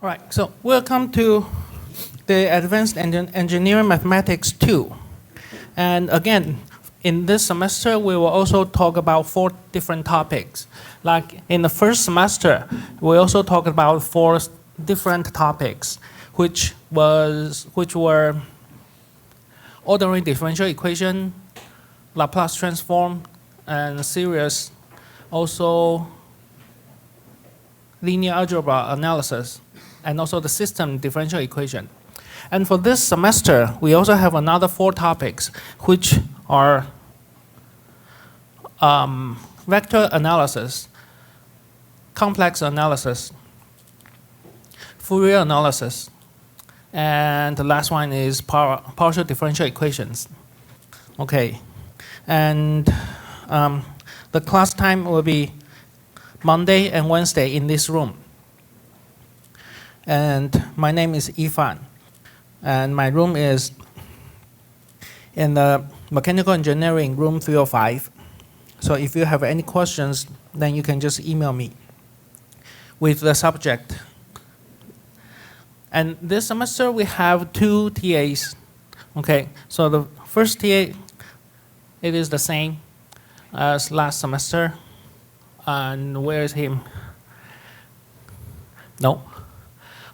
All right, so welcome to the Advanced Engineering Mathematics 2. And again, in this semester, we will also talk about 4 different topics. Like in the first semester, we also talked about 4 different topics, which were ordinary differential equation, Laplace transform, and series, also linear algebra analysis, and also the system differential equation. And for this semester, we also have another 4 topics, which are vector analysis, complex analysis, Fourier analysis, and the last one is partial differential equations. Okay, and the class time will be Monday and Wednesday in this room. And my name is I-Fan, and my room is in the mechanical engineering room 305. So if you have any questions, then you can just email me with the subject. And this semester we have 2 TAs. Okay, so the first TA, it is the same as last semester. And where is him? No.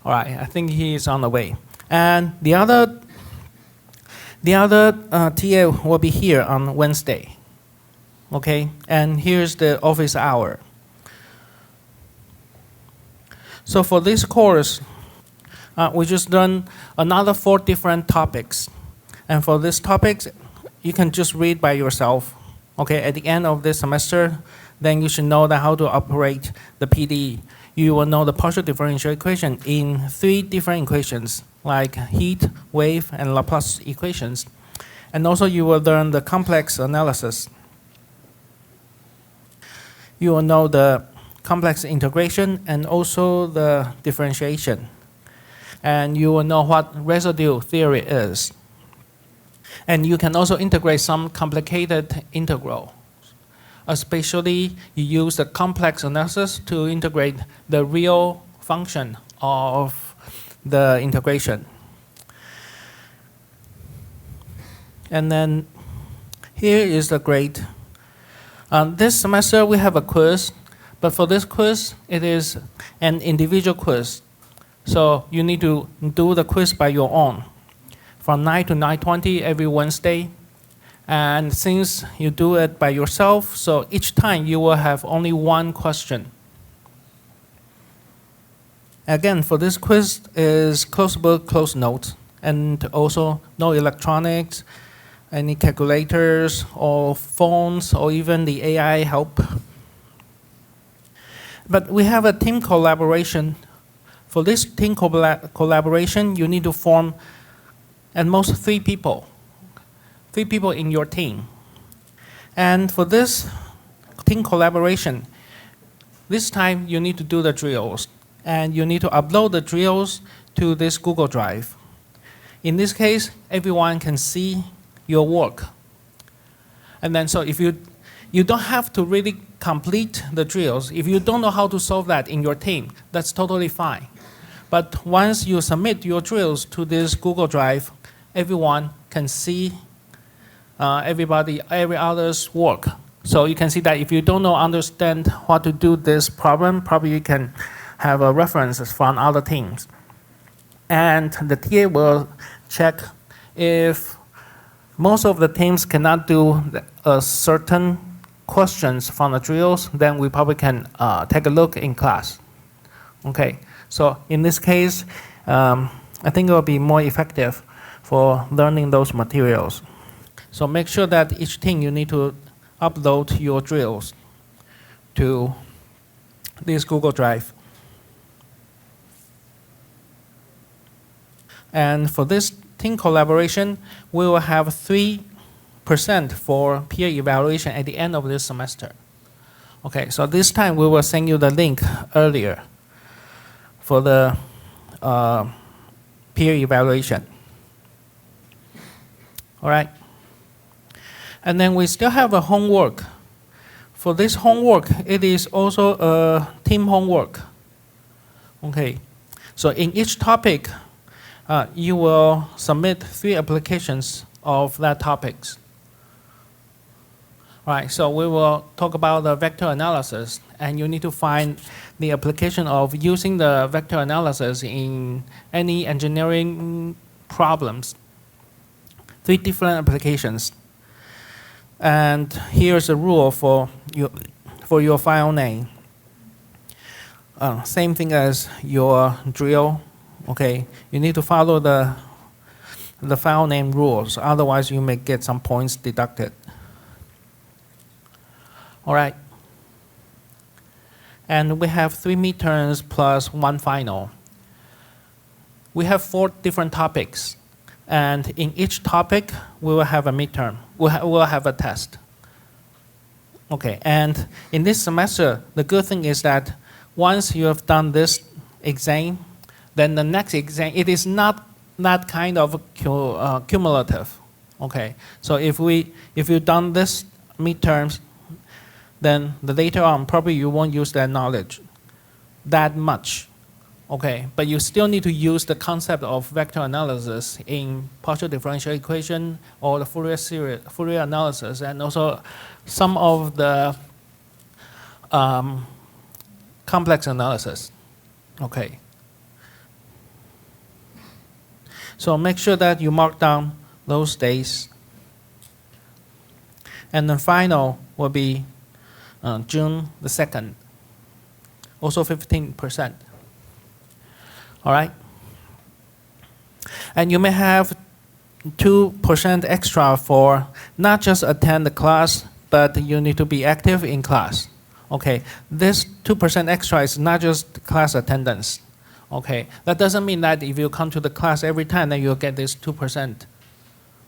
All right, I think he is on the way. And the other TA will be here on Wednesday. Okay, and here's the office hour. So for this course, we just done another 4 different topics. And for these topics, you can just read by yourself. Okay, at the end of this semester, then you should know that how to operate the PDE. You will know the partial differential equation in 3 different equations, like heat, wave, and Laplace equations. And also you will learn the complex analysis. You will know the complex integration and also the differentiation. And you will know what residue theory is. And you can also integrate some complicated integral. Especially, you use the complex analysis to integrate the real function of the integration. And then here is the grade. This semester we have a quiz, but for this quiz, it is an individual quiz. So you need to do the quiz by your own, from 9 to 9:20 every Wednesday. And since you do it by yourself, so each time you will have only 1 question. Again, for this quiz is closed book, closed notes, and also no electronics, any calculators or phones or even the AI help. But we have a team collaboration. For this team collaboration, you need to form at most 3 people. 3 people in your team. And for this team collaboration, this time you need to do the drills. And you need to upload the drills to this Google Drive. In this case, everyone can see your work. And then so if you don't have to really complete the drills. If you don't know how to solve that in your team, that's totally fine. But once you submit your drills to this Google Drive, everyone can see every other's work. So you can see that if you don't understand how to do this problem, probably you can have references from other teams. And the TA will check if most of the teams cannot do certain questions from the drills, then we probably can take a look in class. Okay, so in this case, I think it will be more effective for learning those materials. So make sure that each team you need to upload your drills to this Google Drive. And for this team collaboration, we will have 3% for peer evaluation at the end of this semester. Okay, so this time we will send you the link earlier for the peer evaluation. All right. And then we still have a homework. For this homework, it is also a team homework. Okay, So in each topic, you will submit 3 applications of that topics. Right, so we will talk about the vector analysis, and you need to find the application of using the vector analysis in any engineering problems. 3 different applications. And here's a rule for your file name. Same thing as your drill. Okay, you need to follow the file name rules, otherwise you may get some points deducted. All right. And we have 3 midterms plus 1 final. We have 4 different topics. And in each topic, we will have a midterm. We'll have a test. Okay, and in this semester, the good thing is that once you have done this exam, then the next exam, it is not that kind of cumulative. Okay, so if you've done this midterms, then later on, probably you won't use that knowledge that much. Okay, but you still need to use the concept of vector analysis in partial differential equation or the Fourier analysis, and also some of the complex analysis. Okay. So make sure that you mark down those days. And the final will be June the 2nd, also 15%. All right? And you may have 2% extra for not just attend the class, but you need to be active in class. Okay, this 2% extra is not just class attendance. Okay, that doesn't mean that if you come to the class every time, then you'll get this 2%.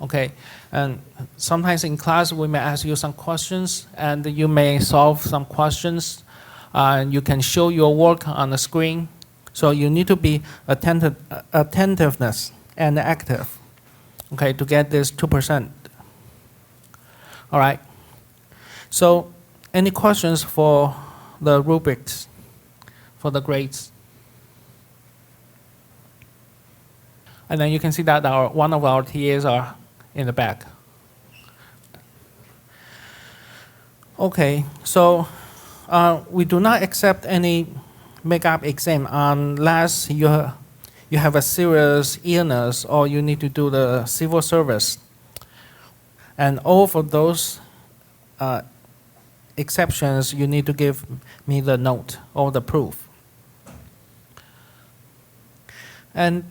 Okay, and sometimes in class we may ask you some questions, and you may solve some questions. You can show your work on the screen. So you need to be attentiveness and active, okay, to get this 2%. All right. So any questions for the rubrics, for the grades? And then you can see that one of our TAs are in the back. Okay, so we do not accept any makeup exam unless you have a serious illness or you need to do the civil service. And all for those exceptions, you need to give me the note or the proof. And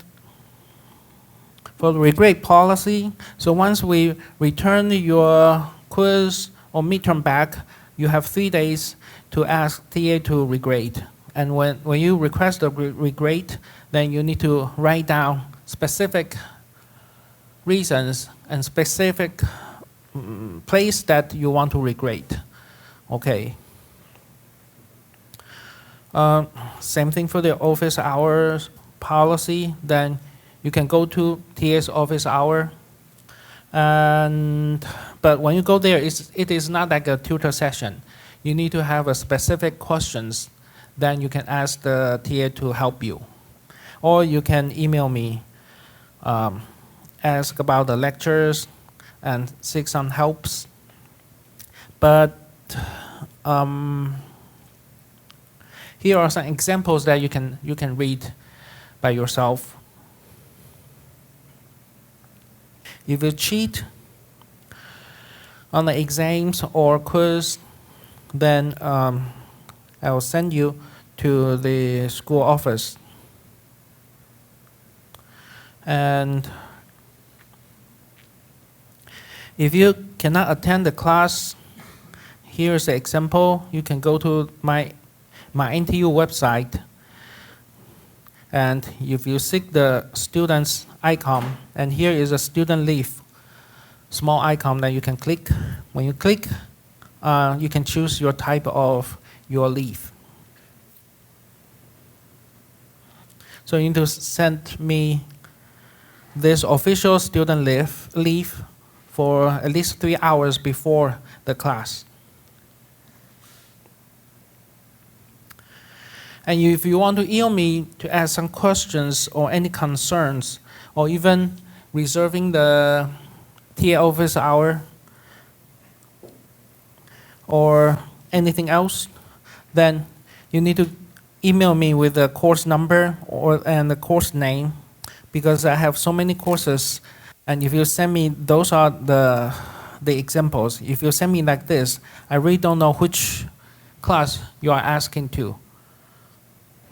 for the regrade policy, so once we return your quiz or midterm back, you have 3 days to ask TA to regrade. And when you request a regrade, then you need to write down specific reasons and specific place that you want to regrade. Okay. Same thing for the office hours policy. Then you can go to TA's office hour. But when you go there, it is not like a tutor session. You need to have a specific questions. Then you can ask the TA to help you. Or you can email me, ask about the lectures, and seek some helps. But here are some examples that you can read by yourself. If you cheat on the exams or quiz, then I will send you to the school office. And if you cannot attend the class, here's the example. You can go to my NTU website, and if you seek the student's icon, and here is a student leave, small icon that you can click. When you click, you can choose your type of your leave. So you need to send me this official student leave for at least 3 hours before the class. And if you want to email me to ask some questions or any concerns, or even reserving the TA office hour or anything else, then you need to email me with the course number and the course name, because I have so many courses. And if you send me, those are the examples. If you send me like this, I really don't know which class you are asking to.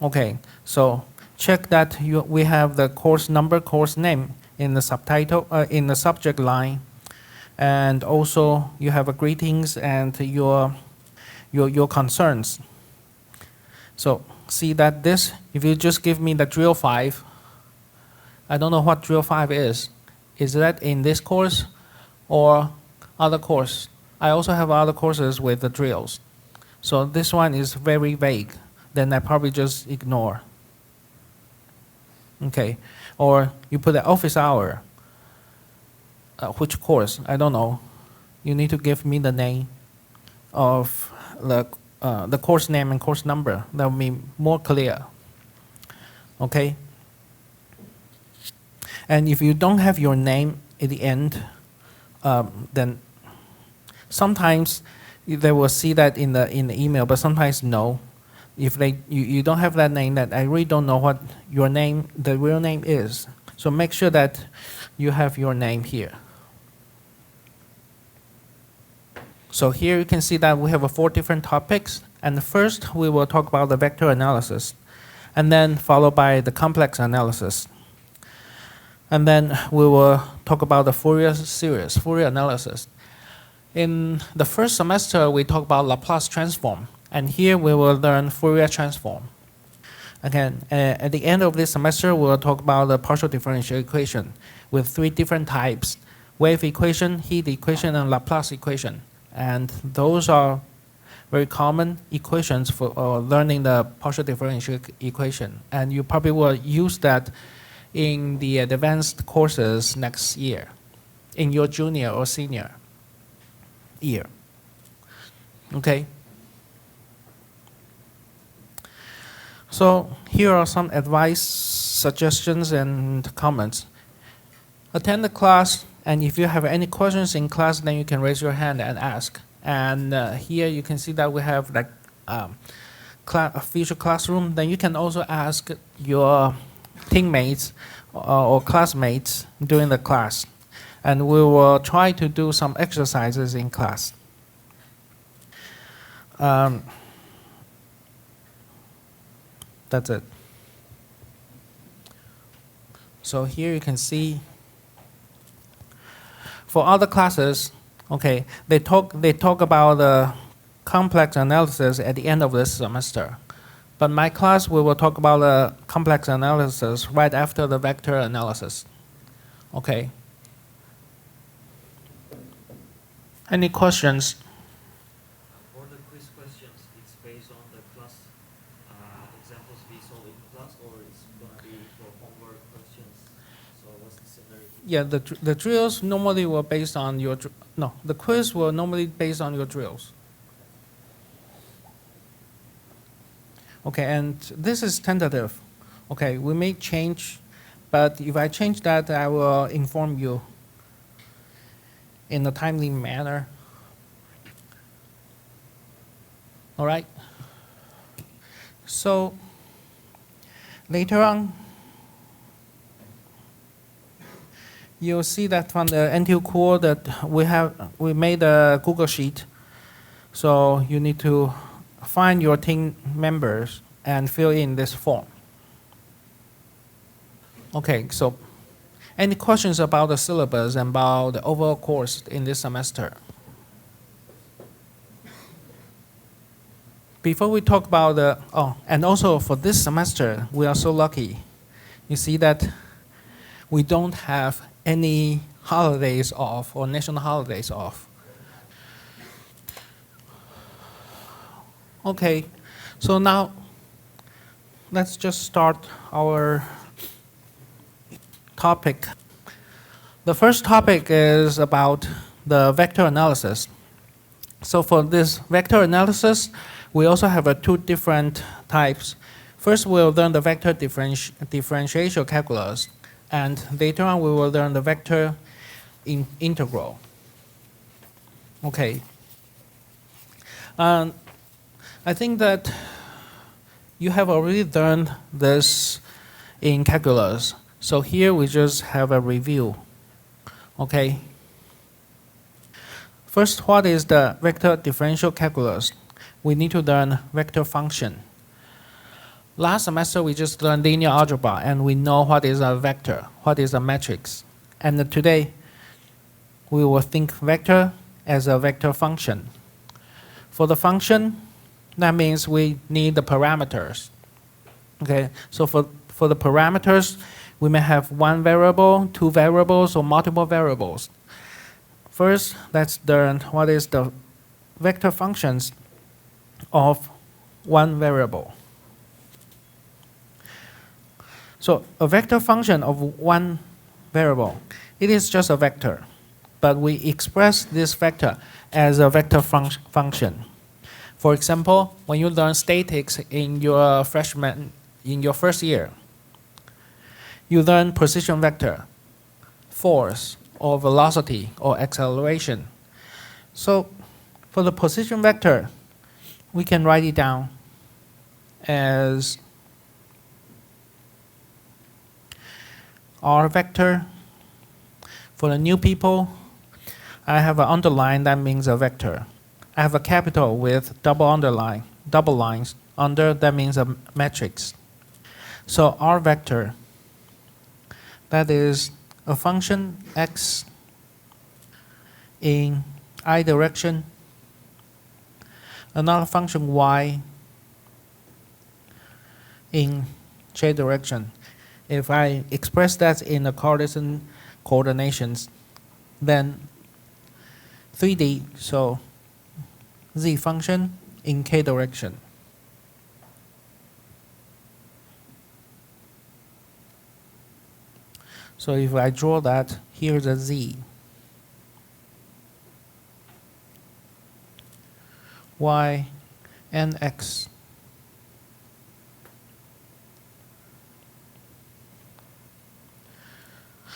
Okay, so check that we have the course number, course name in the subtitle, in the subject line, and also you have a greetings and your concerns. So see that this, if you just give me the drill 5, I don't know what drill 5 is. Is that in this course or other course? I also have other courses with the drills. So this one is very vague. Then I probably just ignore. Okay, or you put the office hour. Which course? I don't know. You need to give me the name of the course name and course number. That will be more clear. Okay. And if you don't have your name at the end, then sometimes they will see that in the email, but sometimes no. If you don't have that name, that I really don't know what your name, the real name is. So make sure that you have your name here. So here you can see that we have 4 different topics. And first we will talk about the vector analysis, and then followed by the complex analysis. And then we will talk about the Fourier series, Fourier analysis. In the first semester, we talk about Laplace transform. And here we will learn Fourier transform. Again, at the end of this semester, we'll talk about the partial differential equation with 3 different types: wave equation, heat equation, and Laplace equation. And those are very common equations for learning the partial differential equation. And you probably will use that in the advanced courses next year, in your junior or senior year. Okay? So here are some advice, suggestions, and comments. Attend the class, and if you have any questions in class, then you can raise your hand and ask. And here you can see that we have like a future classroom. Then you can also ask your teammates or classmates during the class. And we will try to do some exercises in class. That's it. So here you can see for other classes, okay, they talk about the complex analysis at the end of this semester. But my class, we will talk about the complex analysis right after the vector analysis. Okay. Any questions? For the quiz questions, it's based on the class examples we saw in class, or it's going to be for homework questions? So what's the scenario? Yeah, the drills normally were based on your, no, the quiz will normally based on your drills. Okay, and this is tentative. Okay, we may change, but if I change that, I will inform you in a timely manner. All right? So later on, you'll see that from the NTU core that we made a Google Sheet. So you need to find your team members and fill in this form. Okay, so any questions about the syllabus and about the overall course in this semester? Before we talk about the, and also for this semester, we are so lucky. You see that we don't have any holidays off or national holidays off. Okay, so now let's just start our topic. The first topic is about the vector analysis. So for this vector analysis, we also have 2 different types. First, we'll learn the vector differential calculus, and later on we will learn the vector integral. Okay. I think that you have already learned this in calculus. So here we just have a review. Okay. First, what is the vector differential calculus? We need to learn vector function. Last semester we just learned linear algebra and we know what is a vector, what is a matrix. And today we will think vector as a vector function. For the function, that means we need the parameters. Okay, so for the parameters, we may have one variable, two variables, or multiple variables. First, let's learn what is the vector functions of one variable. So a vector function of one variable, it is just a vector, but we express this vector as a vector function. For example, when you learn statics in your first year, you learn position vector, force, or velocity, or acceleration. So for the position vector, we can write it down as R vector. For the new people, I have an underline, that means a vector. I have a capital with double lines under, that means a matrix. So R vector, that is a function x in I direction, another function y in j direction. If I express that in the Cartesian coordinations, then 3D, so z function in k direction. So if I draw that, here's a z, y, and x.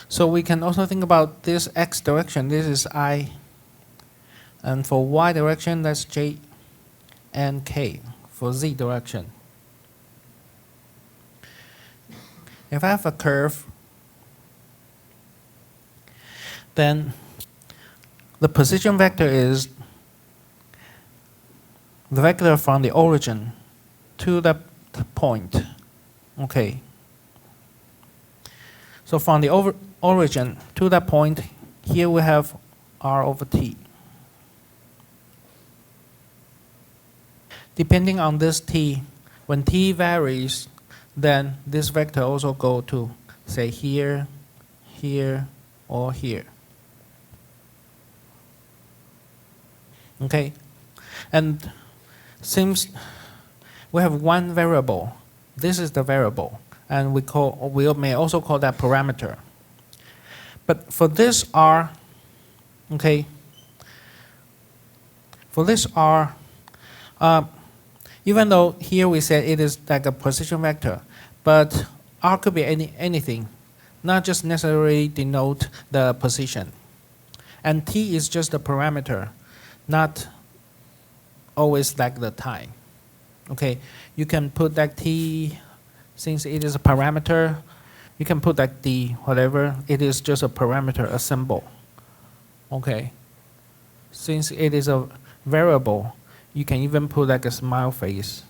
So we can also think about this x direction, this is I, and for y direction, that's j and k for z direction. If I have a curve, then the position vector is the vector from the origin to the point. Okay. So from the origin to that point, here we have r over t. Depending on this t, when t varies, then this vector also go to, say, here, here, or here. Okay, and since we have one variable, this is the variable, and we may also call that parameter. But for this r, okay, for this r, even though here we said it is like a position vector, but r could be anything, not just necessarily denote the position. And t is just a parameter, not always like the time. Okay, you can put that t, since it is a parameter, you can put like d, whatever, it is just a parameter, a symbol. Okay, since it is a variable, you can even put like a smile face.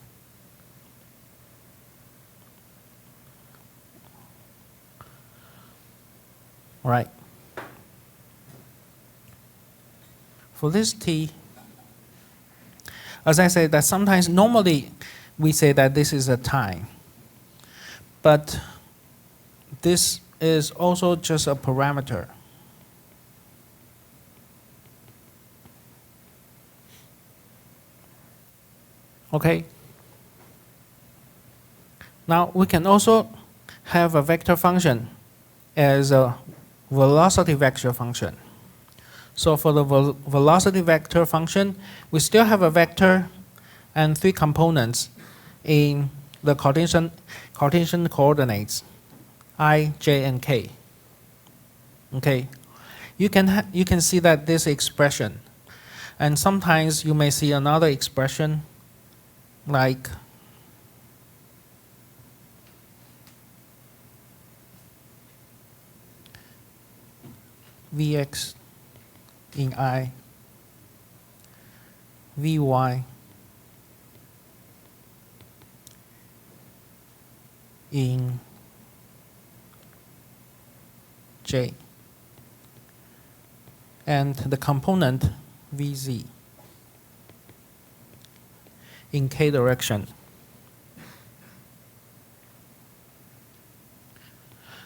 Right. For this t, as I said, that sometimes normally we say that this is a time, but this is also just a parameter. Okay. Now we can also have a vector function as a velocity vector function. So for the velocity vector function, we still have a vector and three components in the Cartesian coordinates I, j, and k. Okay, you can see that this expression, and sometimes you may see another expression like Vx in I, Vy in J, and the component Vz in K direction.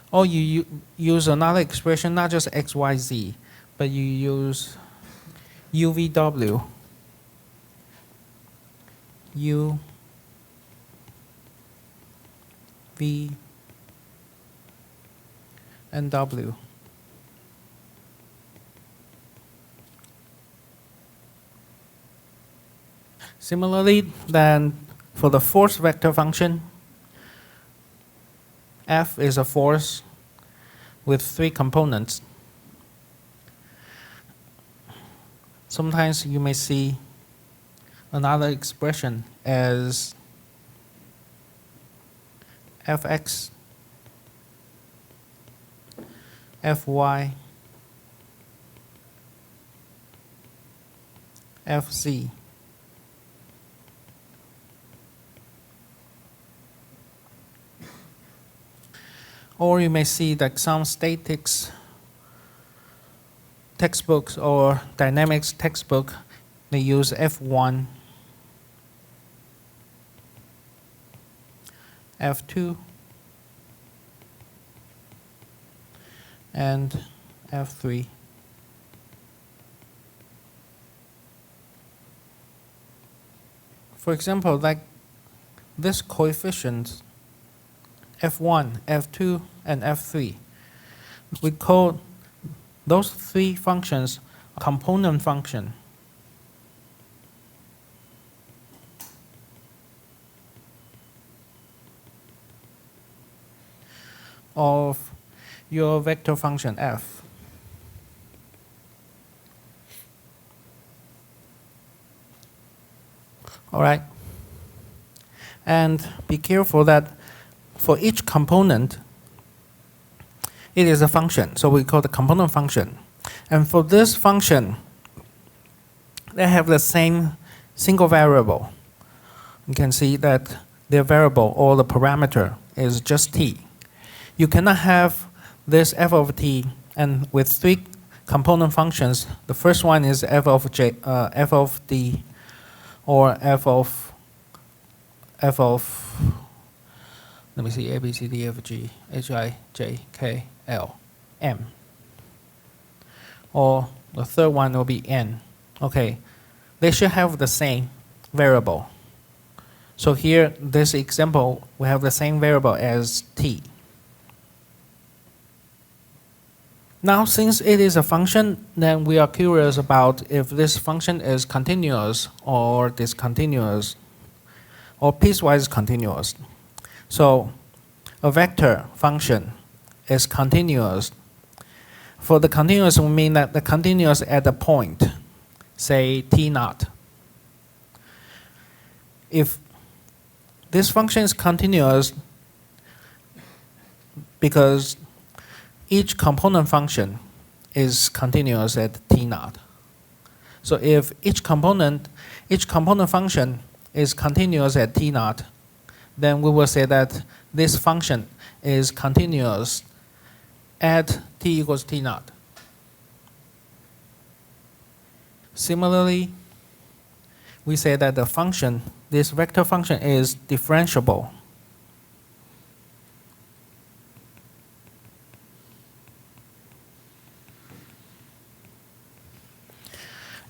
Or you use another expression, not just xyz, but you use uvw, u, v, and w. Similarly, then for the force vector function, F is a force with 3 components. Sometimes you may see another expression as Fx, Fy, Fz. Or you may see that some statics textbooks or dynamics textbook, they use F1, F2, and F3. For example, like this coefficient F1, F2, and F3, we call those 3 functions a component function. Of your vector function f. All right. And be careful that for each component, it is a function. So we call the component function. And for this function, they have the same single variable. You can see that their variable or the parameter is just t. You cannot have this f of t and with 3 component functions. The first one is f of d, or f of let me see, a, b, c, d, f, g, h, I, j, k, l, m. Or the third one will be n. Okay, they should have the same variable. So here, this example, we have the same variable as t. Now, since it is a function, then we are curious about if this function is continuous or discontinuous or piecewise continuous. So, a vector function is continuous. For the continuous, we mean that the continuous at a point, say t naught. If this function is continuous because each component function is continuous at t naught. So if each component function is continuous at t naught, then we will say that this function is continuous at t equals t naught. Similarly, we say that the function, this vector function, is differentiable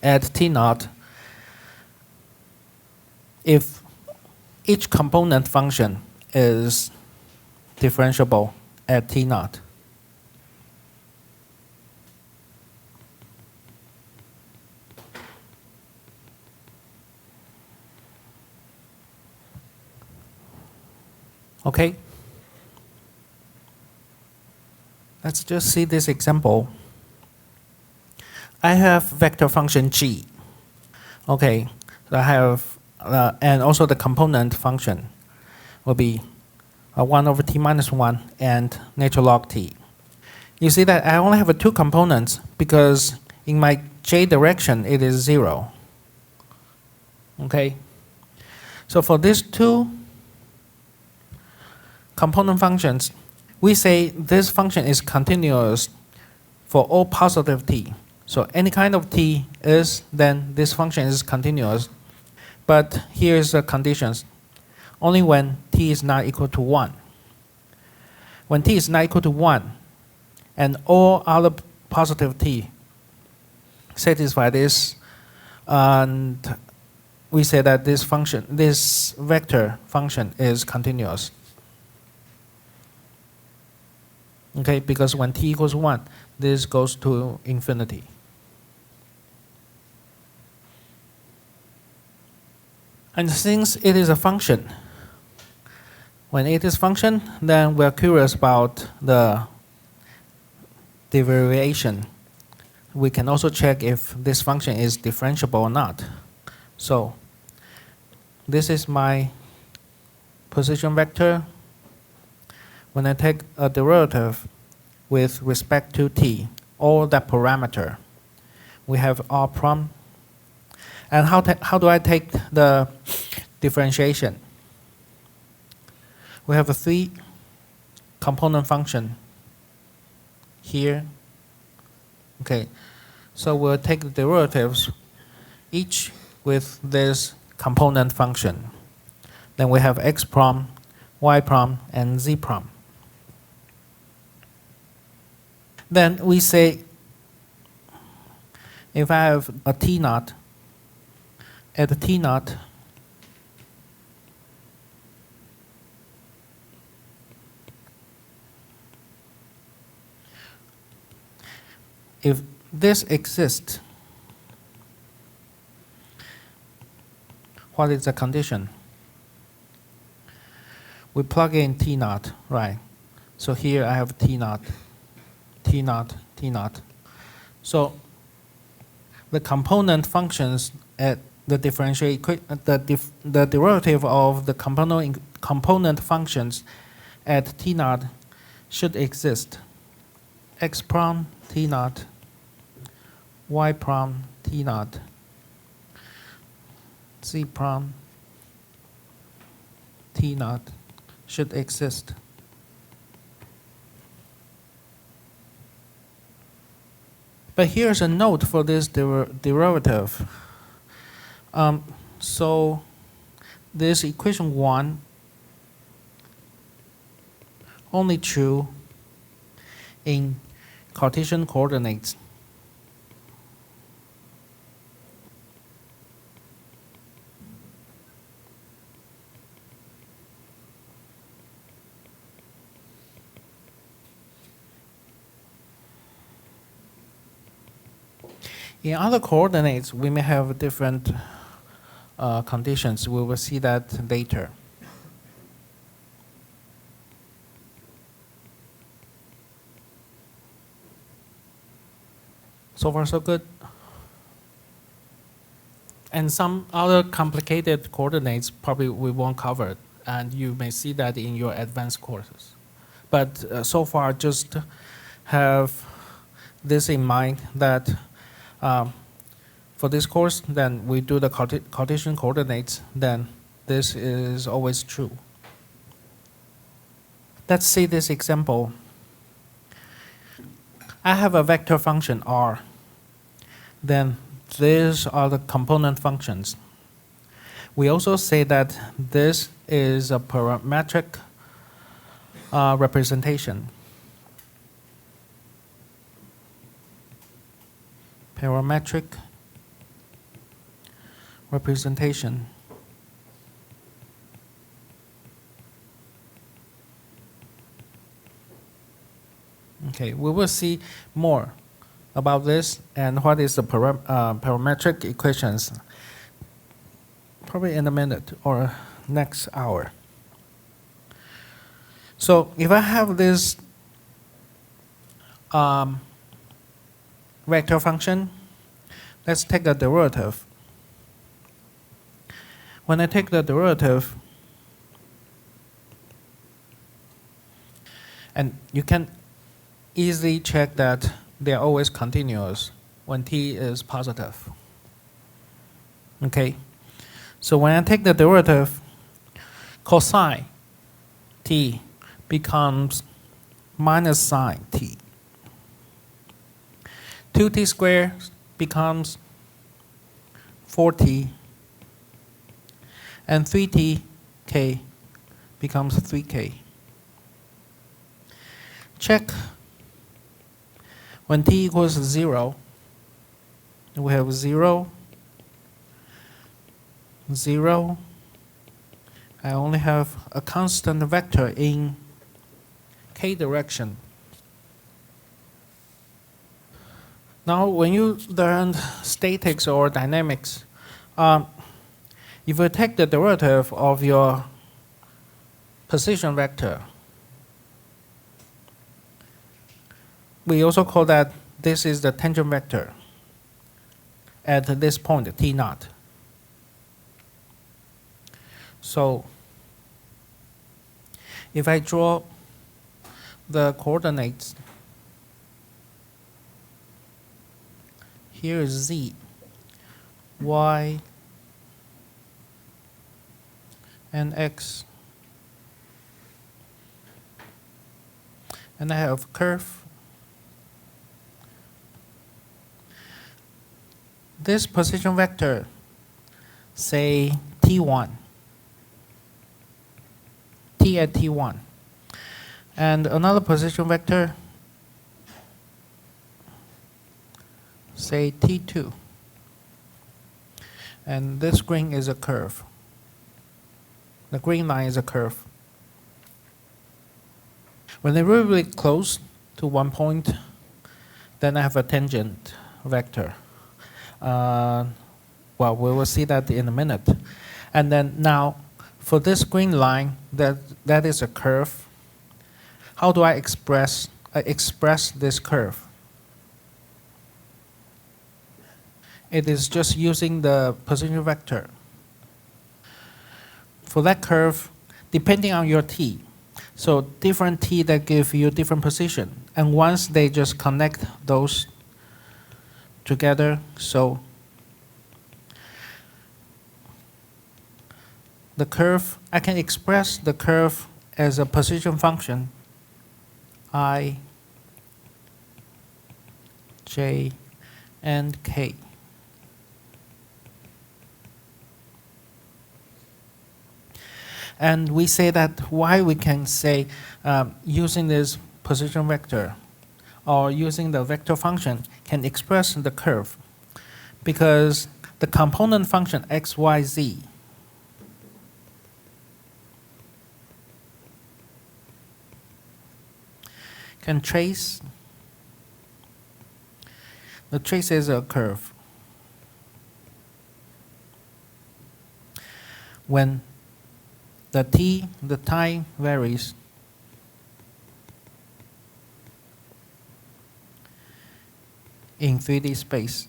at t naught if each component function is differentiable at t naught. Okay? Let's just see this example. I have vector function g. Okay, so I have, and also the component function will be 1 over t minus 1 and natural log t. You see that I only have 2 components because in my j direction it is 0. Okay, so for these 2 component functions, we say this function is continuous for all positive t. So any kind of t is, then this function is continuous. But here's the conditions. Only when t is not equal to 1. When t is not equal to 1, and all other positive t satisfy this, and we say that this function, this vector function is continuous. Okay, because when t equals 1, this goes to infinity. And since it is a function, when it is function, then we're curious about the derivation. We can also check if this function is differentiable or not. So this is my position vector. When I take a derivative with respect to t, or that parameter, we have r prom. And how do I take the differentiation? We have a 3 component function here. Okay, so we'll take the derivatives each with this component function. Then we have x prom, y prom, and z prom. Then we say if I have a t naught, at t naught, if this exists, what is the condition? We plug in t naught, right? So here I have t naught, t naught, t naught. So the component functions at the differential the derivative of the component functions at t naught should exist. X prom t naught, y prom t naught, z prom t naught should exist. But here's a note for this derivative. So this equation 1 only true in Cartesian coordinates. In other coordinates, we may have different conditions. We will see that later. So far, so good. And some other complicated coordinates probably we won't cover, and you may see that in your advanced courses. But so far, just have this in mind that for this course, then we do the Cartesian coordinates, then this is always true. Let's see this example. I have a vector function r. Then these are the component functions. We also say that this is a parametric representation. Parametric representation. Okay, we will see more about this and what is the parametric equations probably in a minute or next hour. So if I have this vector function, let's take the derivative. When I take the derivative, and you can easily check that they are always continuous when t is positive. Okay, so when I take the derivative, cosine t becomes minus sine t. 2t squared becomes 4t, and 3t k becomes 3k. Check when t equals 0, we have 0, 0. I only have a constant vector in k direction. Now, when you learn statics or dynamics, if you take the derivative of your position vector, we also call that this is the tangent vector at this point, t naught. So, if I draw the coordinates, here is z, y, and x. And I have curve. This position vector, say t1, t at t1, and another position vector, say t2, and this green is a curve. The green line is a curve. When they're really, really close to one point, then I have a tangent vector. Well, we will see that in a minute. And then now, for this green line, that is a curve. How do I express this curve? It is just using the position vector. For that curve, depending on your t, so different t that give you different position, and once they just connect those together, so the curve, I can express the curve as a position function, I, j, and k. And we say that why we can say using this position vector or using the vector function can express the curve, because the component function x, y, z can trace, the trace is a curve. When the time varies, in 3D space.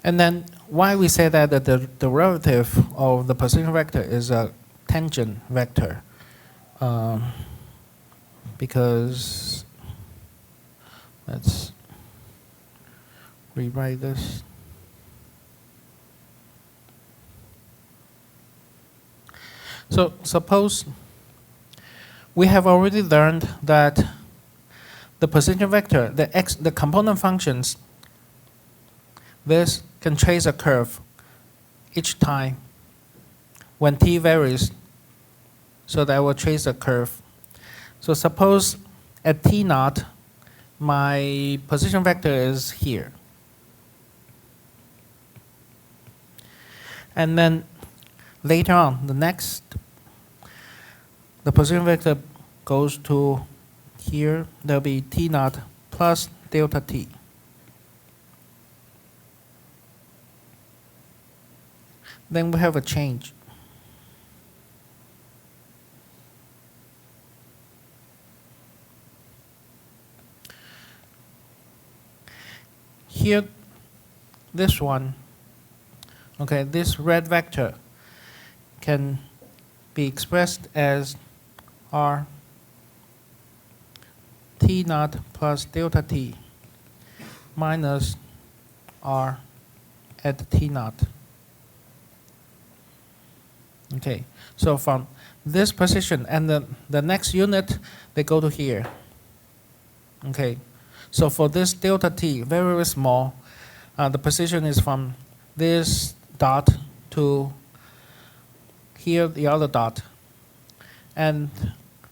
And then why we say that the derivative of the position vector is a tangent vector? Because let's rewrite this. So suppose we have already learned that the position vector, the component functions, this can trace a curve each time when t varies, so that will trace a curve. So suppose at t naught, my position vector is here. And then later on, the position vector goes to here, there'll be T naught plus delta T. Then we have a change. Here, this one, okay, this red vector can be expressed as R T naught plus delta T minus R at T naught. Okay, so from this position and the next unit, they go to here. Okay, so for this delta T, very, very small, the position is from this dot to here, the other dot. And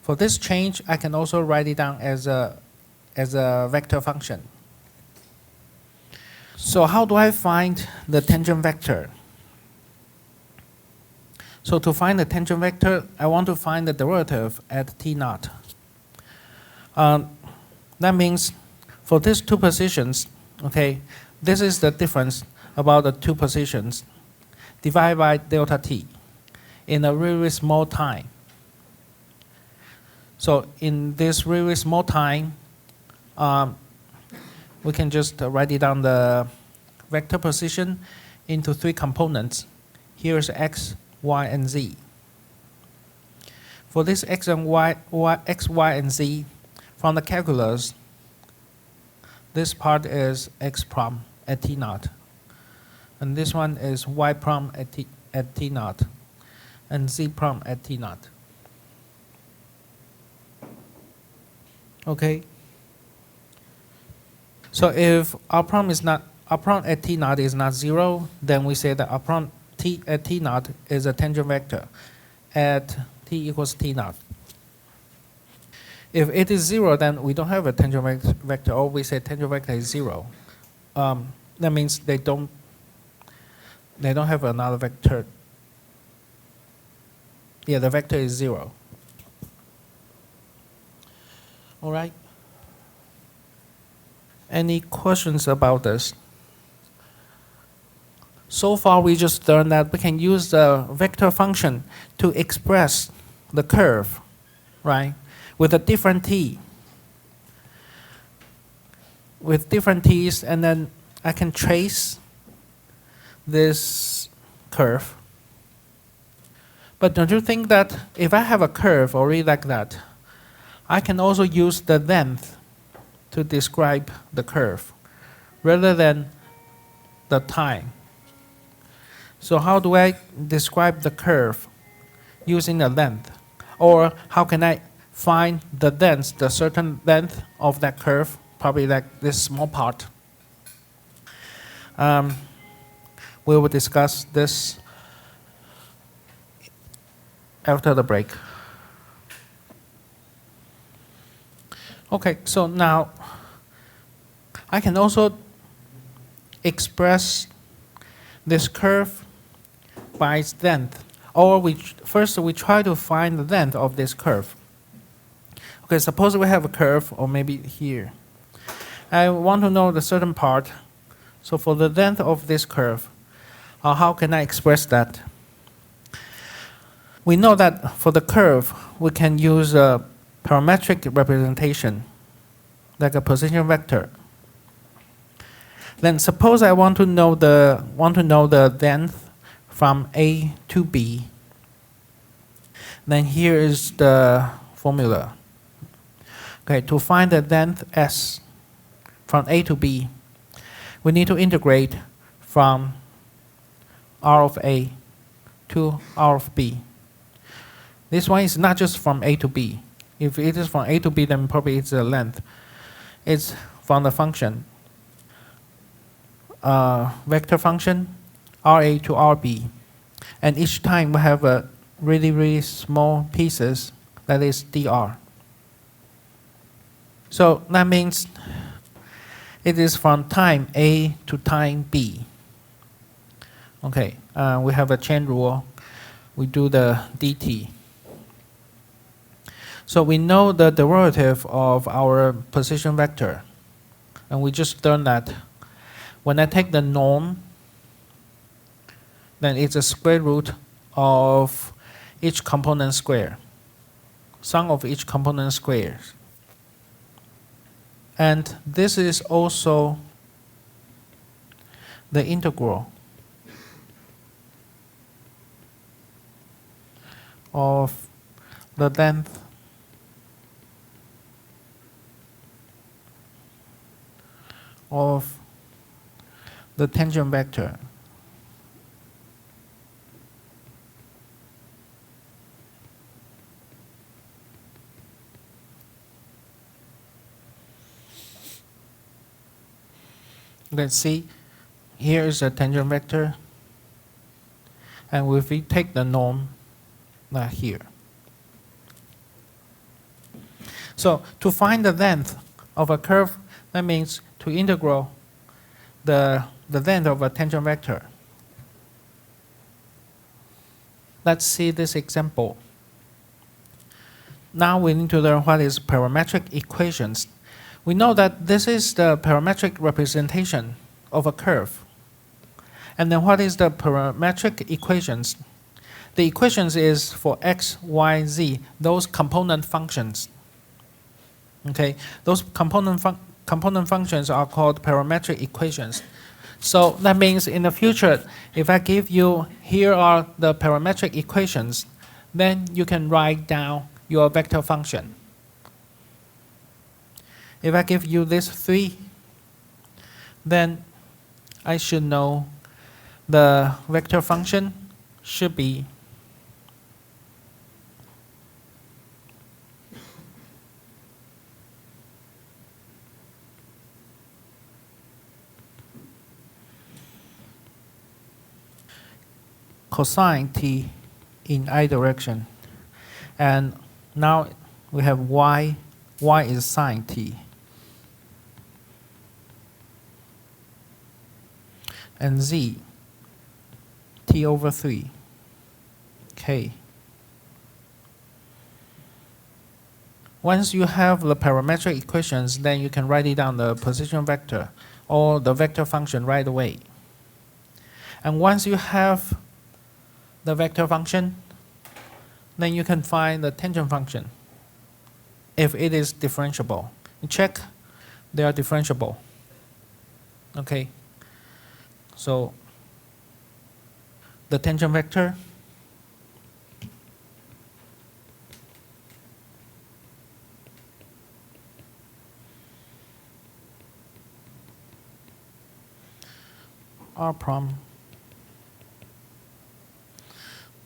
for this change, I can also write it down as a vector function. So how do I find the tangent vector? So to find the tangent vector, I want to find the derivative at T naught. That means for these two positions, okay, this is the difference about the two positions divided by delta T in a really small time. So in this really small time, we can just write it down the vector position into three components. Here's x, y, and z. For this x and y, x, y, and z, from the calculus, this part is x prime at T naught. And this one is y prime at T naught. And z prime at T naught. Okay. So if r prime at T naught is not 0, then we say that r prime at T naught is a tangent vector at T equals T naught. If it is 0, then we don't have a tangent vector, or we say tangent vector is 0. That means they don't have another vector. Yeah, the vector is 0. All right. Any questions about this? So far, we just learned that we can use the vector function to express the curve, right, with a different t. With different t's, and then I can trace this curve. But don't you think that if I have a curve already like that, I can also use the length to describe the curve rather than the time? So how do I describe the curve using the length? Or how can I find the length, the certain length of that curve, probably like this small part? We will discuss this after the break. Okay, so now I can also express this curve by its length. Or first we try to find the length of this curve. Okay, suppose we have a curve, or maybe here. I want to know the certain part. So for the length of this curve, how can I express that? We know that for the curve, we can use a parametric representation, like a position vector. Then suppose I want to know the length from A to B. Then here is the formula. Okay, to find the length S from A to B, we need to integrate from R of A to R of B. This one is not just from A to B. If it is from A to B, then probably it's the length. It's from the function, vector function, RA to RB. And each time we have a really, really small pieces, that is dr. So that means it is from time A to time B. Okay, we have a chain rule. We do the dt. So we know the derivative of our position vector. And we just learned that when I take the norm, then it's a square root of each component square, sum of each component squares. And this is also the integral of the length of the tangent vector. Let's see, here is a tangent vector, and if we take the norm here. So to find the length of a curve, that means to integral the length of a tangent vector. Let's see this example. Now we need to learn what is parametric equations. We know that this is the parametric representation of a curve. And then what is the parametric equations? The equations is for x, y, z, those component functions. Okay, those component functions are called parametric equations. So that means in the future, if I give you, here are the parametric equations, then you can write down your vector function. If I give you this 3, then I should know the vector function should be cosine t in I direction. And now we have y is sine t. And z, t over 3, k. Once you have the parametric equations, then you can write it down the position vector or the vector function right away. And once you have the vector function, then you can find the tangent function if it is differentiable. You check they are differentiable. Okay. So the tangent vector R prime,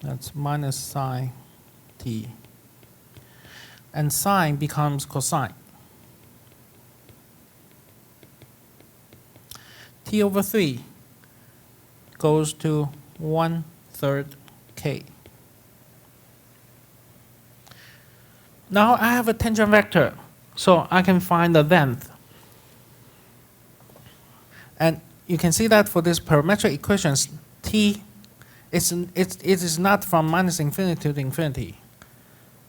that's minus sine t, and sine becomes cosine. T over 3 goes to 1/3 k. Now I have a tangent vector, so I can find the length. And you can see that for these parametric equations, t it is not from minus infinity to infinity.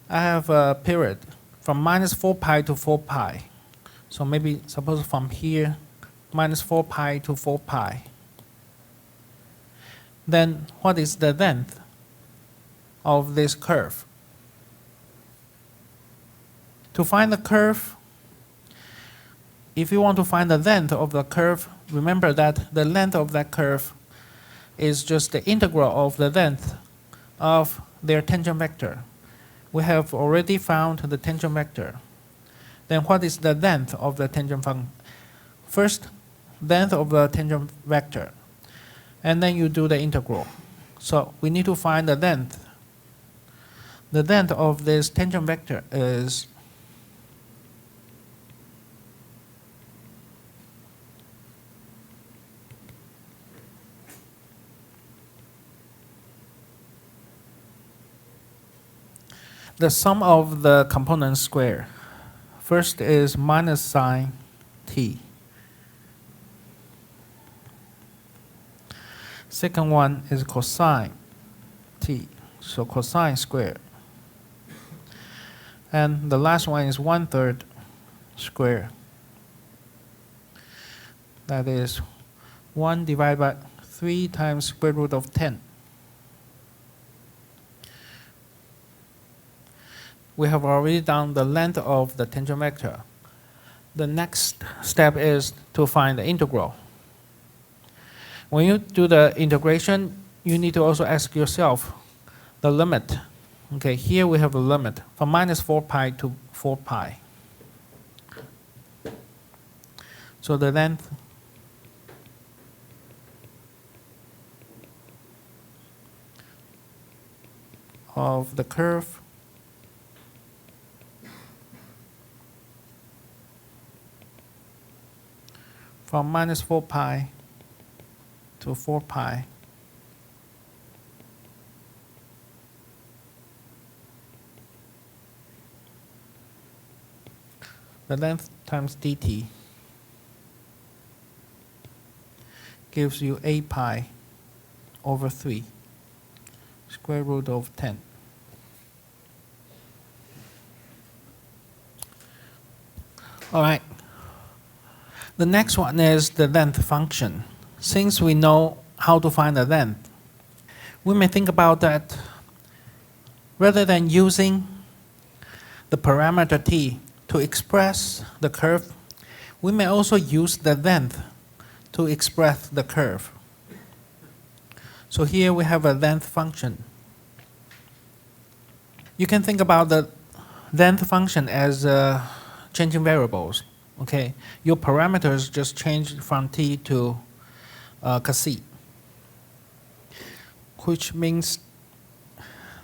I have a period from minus 4 pi to 4 pi. So maybe suppose from here, minus 4 pi to 4 pi. Then what is the length of this curve? To find the curve, if you want to find the length of the curve, remember that the length of that curve is just the integral of the length of their tangent vector. We have already found the tangent vector. Then what is the length of the tangent function? First, length of the tangent vector. And then you do the integral. So we need to find the length. The length of this tangent vector is the sum of the components square. First is minus sine t. Second one is cosine t, so cosine squared. And the last one is 1/3 square. That is 1 divided by 3 times square root of 10. We have already done the length of the tangent vector. The next step is to find the integral. When you do the integration, you need to also ask yourself the limit. Okay, here we have a limit from minus 4 pi to 4 pi. So the length of the curve from minus 4 pi to 4 pi the length times dt gives you 8 pi over 3 square root of 10. All right. The next one is the length function. Since we know how to find the length, we may think about that rather than using the parameter t to express the curve, we may also use the length to express the curve. So here we have a length function. You can think about the length function as changing variables. Okay, your parameters just change from t to c, which means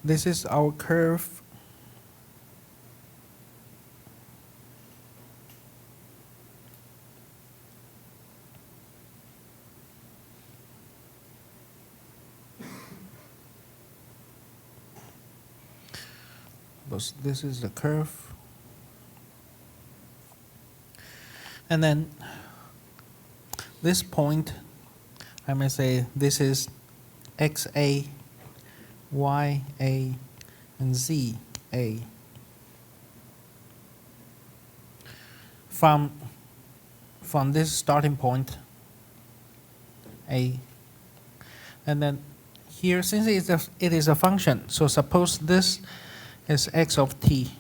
this is our curve. This is the curve. And then this point, I may say this is xa, ya, and za. From this starting point, a, and then here, since it is a function, so suppose this is x of t,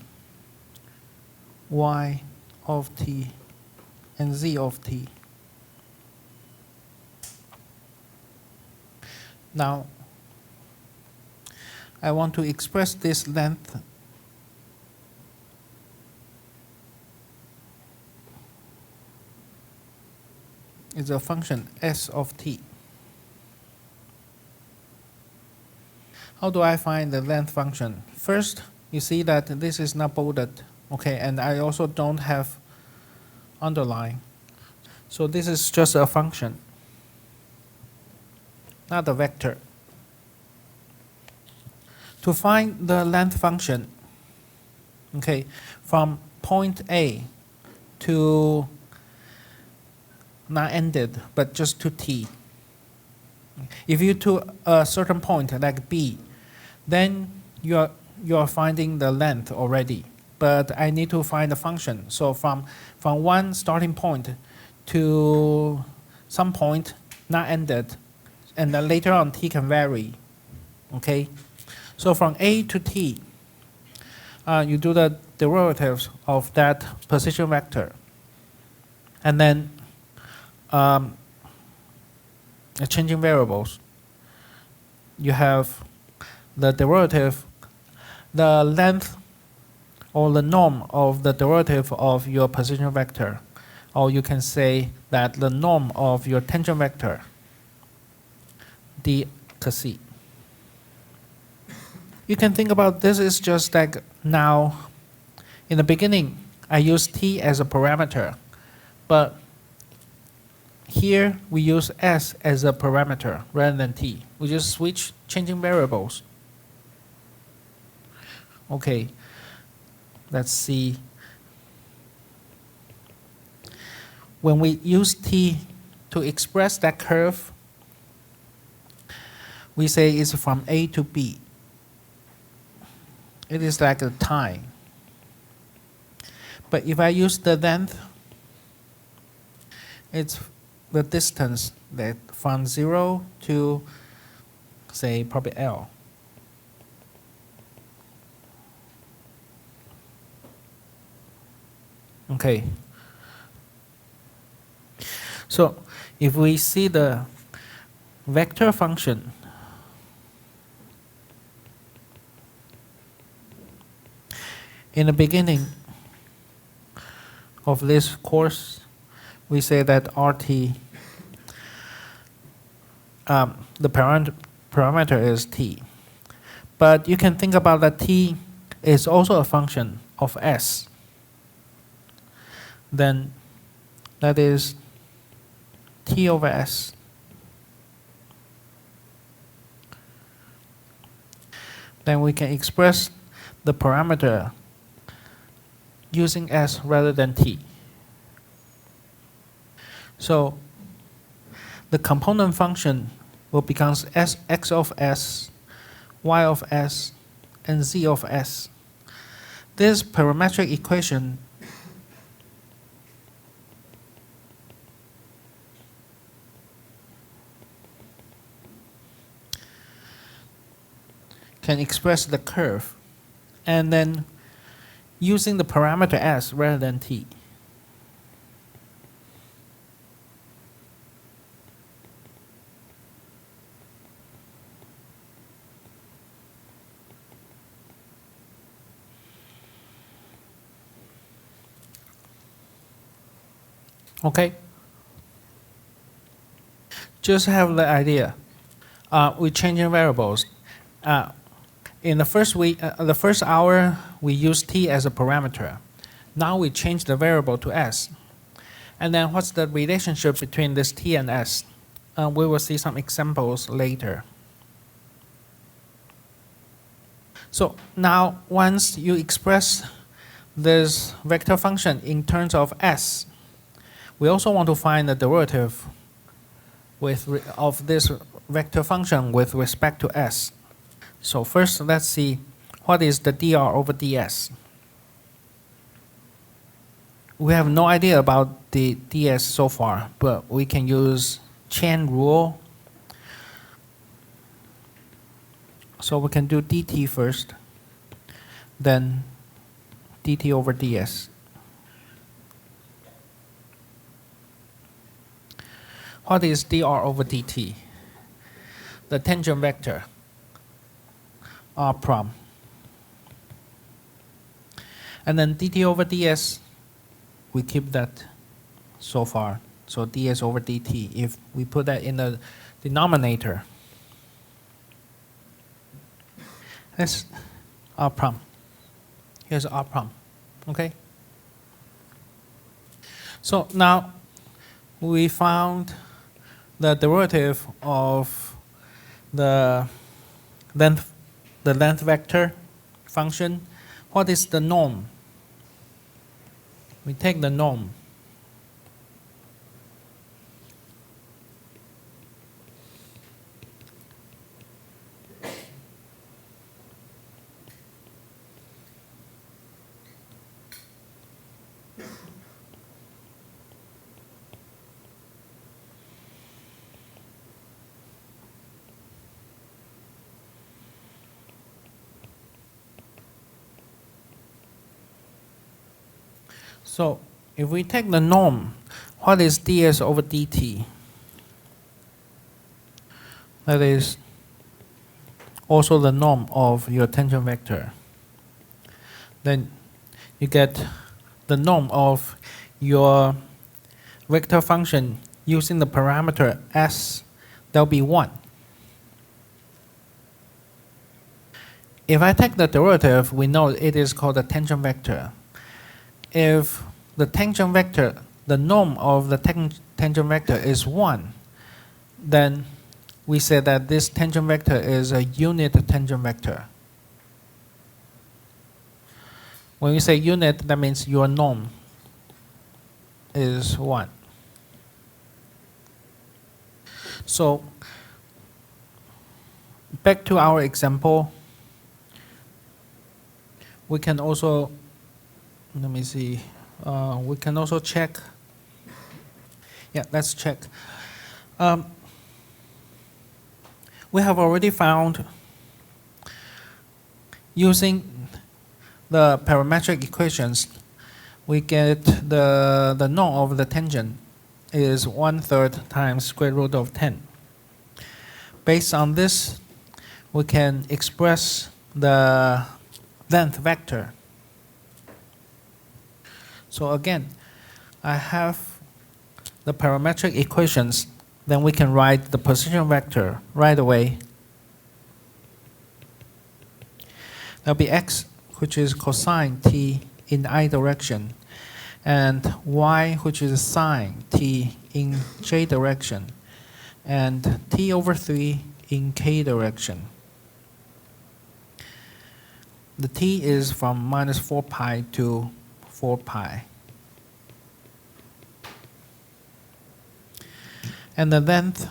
y of t, and z of t. Now, I want to express this length is a function s of t. How do I find the length function? First, you see that this is not bolded, okay, and I also don't have underline. So this is just a function, not a vector. To find the length function, okay, from point A to not ended, but just to t. If you to a certain point like B, then you are finding the length already. But I need to find the function. So from one starting point to some point not ended, and then later on t can vary. Okay, so from A to t, you do the derivatives of that position vector, and then changing variables. You have the derivative, the length or the norm of the derivative of your position vector, or you can say that the norm of your tangent vector, d c. You can think about this is just like now, in the beginning, I use t as a parameter, but here we use s as a parameter rather than t. We just switch changing variables. Okay, let's see. When we use t to express that curve, we say it's from A to B. It is like a time. But if I use the length, it's the distance that from 0 to, say, probably L. Okay. So if we see the vector function, in the beginning of this course, we say that RT, the parameter is T. But you can think about that T is also a function of S. Then that is T over S. Then we can express the parameter using S rather than T. So the component function will become X of S, Y of S, and Z of S. This parametric equation can express the curve, and then using the parameter S rather than T. Okay? Just have the idea. We're changing variables. In the first hour, we use T as a parameter. Now we change the variable to S. And then what's the relationship between this T and S? We will see some examples later. So now once you express this vector function in terms of S, we also want to find the derivative of this vector function with respect to S. So first, let's see what is the dr over ds. We have no idea about the ds so far, but we can use chain rule. So we can do dt first, then dt over ds. What is dr over dt? The tangent vector. R prom. And then dt over ds, we keep that so far. So ds over dt, if we put that in the denominator, that's R prom. Here's R prom. Okay? So now we found the derivative of the length vector function. What is the norm? We take the norm. So if we take the norm, what is ds over dt? That is also the norm of your tangent vector. Then you get the norm of your vector function using the parameter s, that will be 1. If I take the derivative, we know it is called the tangent vector. If the tangent vector, the norm of the tangent vector is 1, then we say that this tangent vector is a unit tangent vector. When we say unit, that means your norm is 1. So back to our example, we can also, let me see, We can also check. Yeah, let's check. We have already found using the parametric equations, we get the norm of the tangent is 1/3 times square root of 10. Based on this, we can express the length vector. So again, I have the parametric equations, then we can write the position vector right away. There'll be x, which is cosine t in I direction, and y, which is sine t in j direction, and t over 3 in k direction. The t is from minus 4 pi to 4 pi. And the length,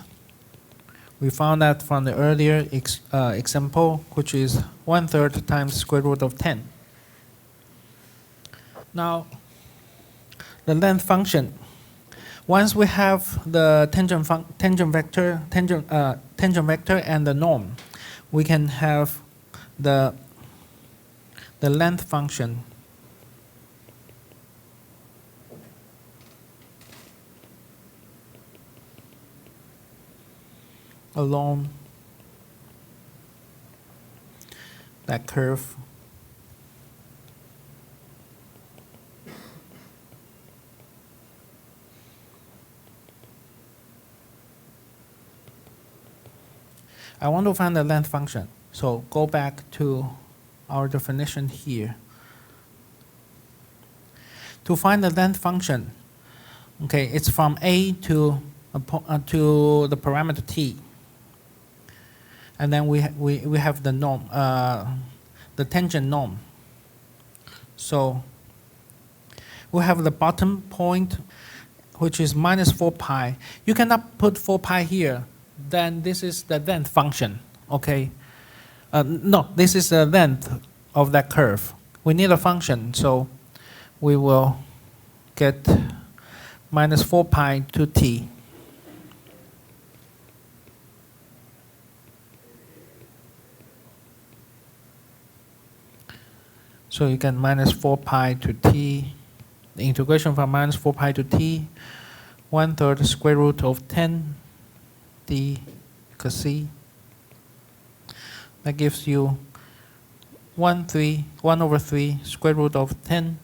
we found that from the earlier example, which is 1/3 times square root of 10. Now, the length function. Once we have the tangent vector and the norm, we can have the length function along that curve. I want to find the length function. So go back to our definition here. To find the length function, okay, it's from A to the parameter t. And then we have the norm, the tangent norm. So we have the bottom point, which is minus 4 pi. You cannot put 4 pi here. Then this is the length function, okay? No, this is the length of that curve. We need a function, so we will get minus 4 pi to t. So you get minus 4 pi to t. The integration from minus 4 pi to t, 1/3 square root of 10 d, you can see. That gives you 1 over 3 square root of 10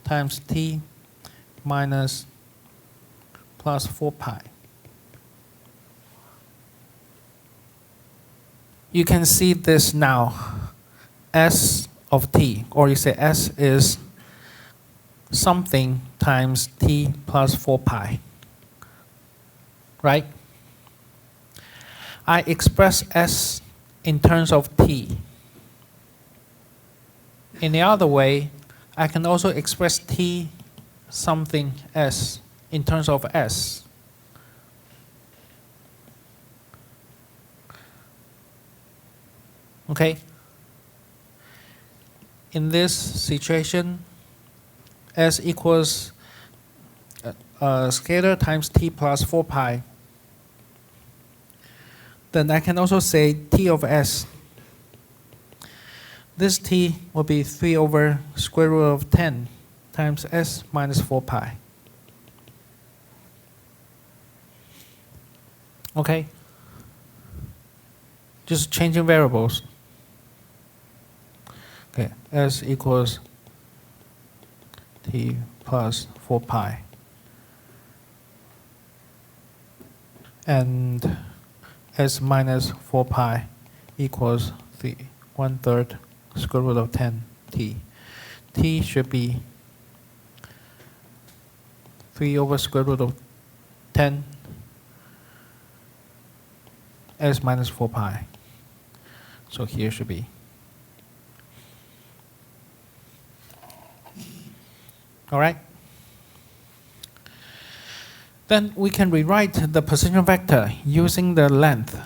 times t minus plus 4 pi. You can see this now. S of t, or you say S is something times t plus 4 pi, right? I express S in terms of t. In the other way, I can also express t something S in terms of S. Okay? In this situation, S equals scalar times t plus 4 pi. Then I can also say t of S. This t will be 3 over square root of 10 times S minus 4 pi. Okay? Just changing variables. Okay, S equals t plus 4 pi. And S minus 4 pi equals 1/3 square root of 10 t. T should be 3 over square root of 10 S minus 4 pi. So here should be. All right? Then we can rewrite the position vector using the length.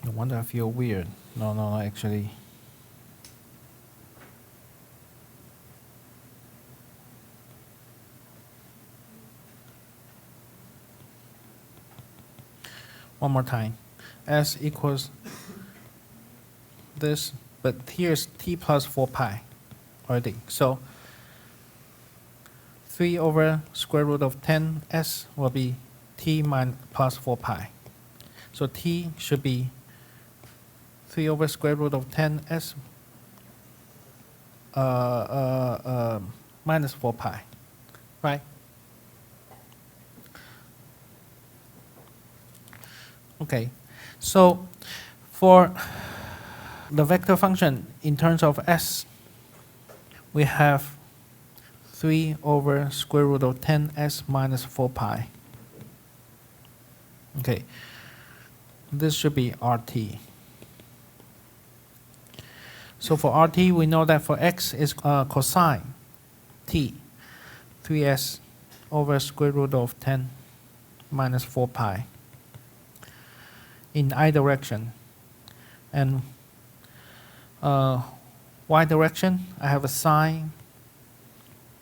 No wonder I feel weird. No, actually. One more time. S equals this, but here's t plus 4 pi already. So 3 over square root of 10s will be t plus 4 pi. So t should be 3 over square root of 10s minus 4 pi, right? Okay, so for the vector function in terms of s, we have 3 over square root of 10s minus 4 pi. Okay, this should be RT. So for RT, we know that for x is cosine t, 3s over square root of 10 minus 4 pi in I direction. And y direction, I have a sine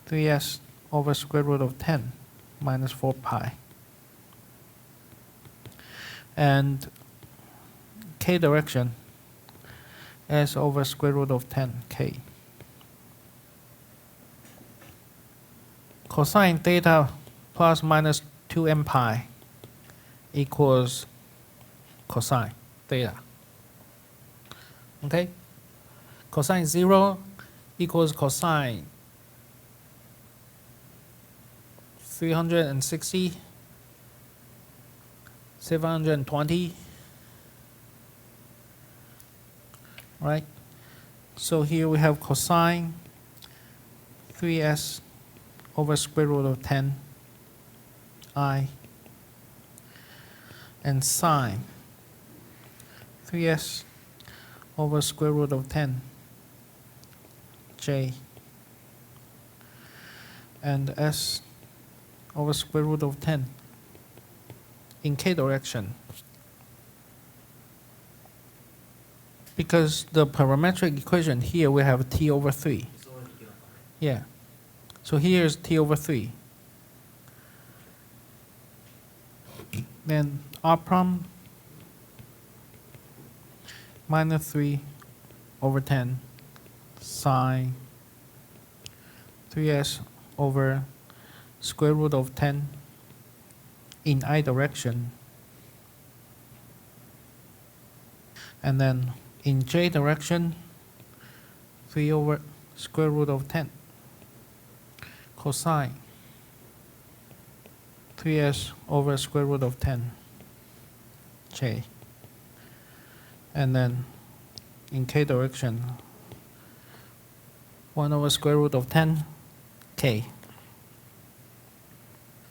3s over square root of 10 minus 4 pi. And k direction, s over square root of 10k. Cosine theta plus minus 2m pi equals cosine theta. Okay? Cosine 0 equals cosine 360, 720. Right? So here we have cosine 3s over square root of 10 I and sine 3s over square root of 10 j and s over square root of 10 in k direction. Because the parametric equation here we have t over 3. It's already given. Yeah. So here is t over 3. Then r prom minus 3 over 10 sine 3s over square root of 10 in I direction. And then in j direction, 3 over square root of 10 cosine 3s over square root of 10 j. And then in k direction, 1 over square root of 10 k.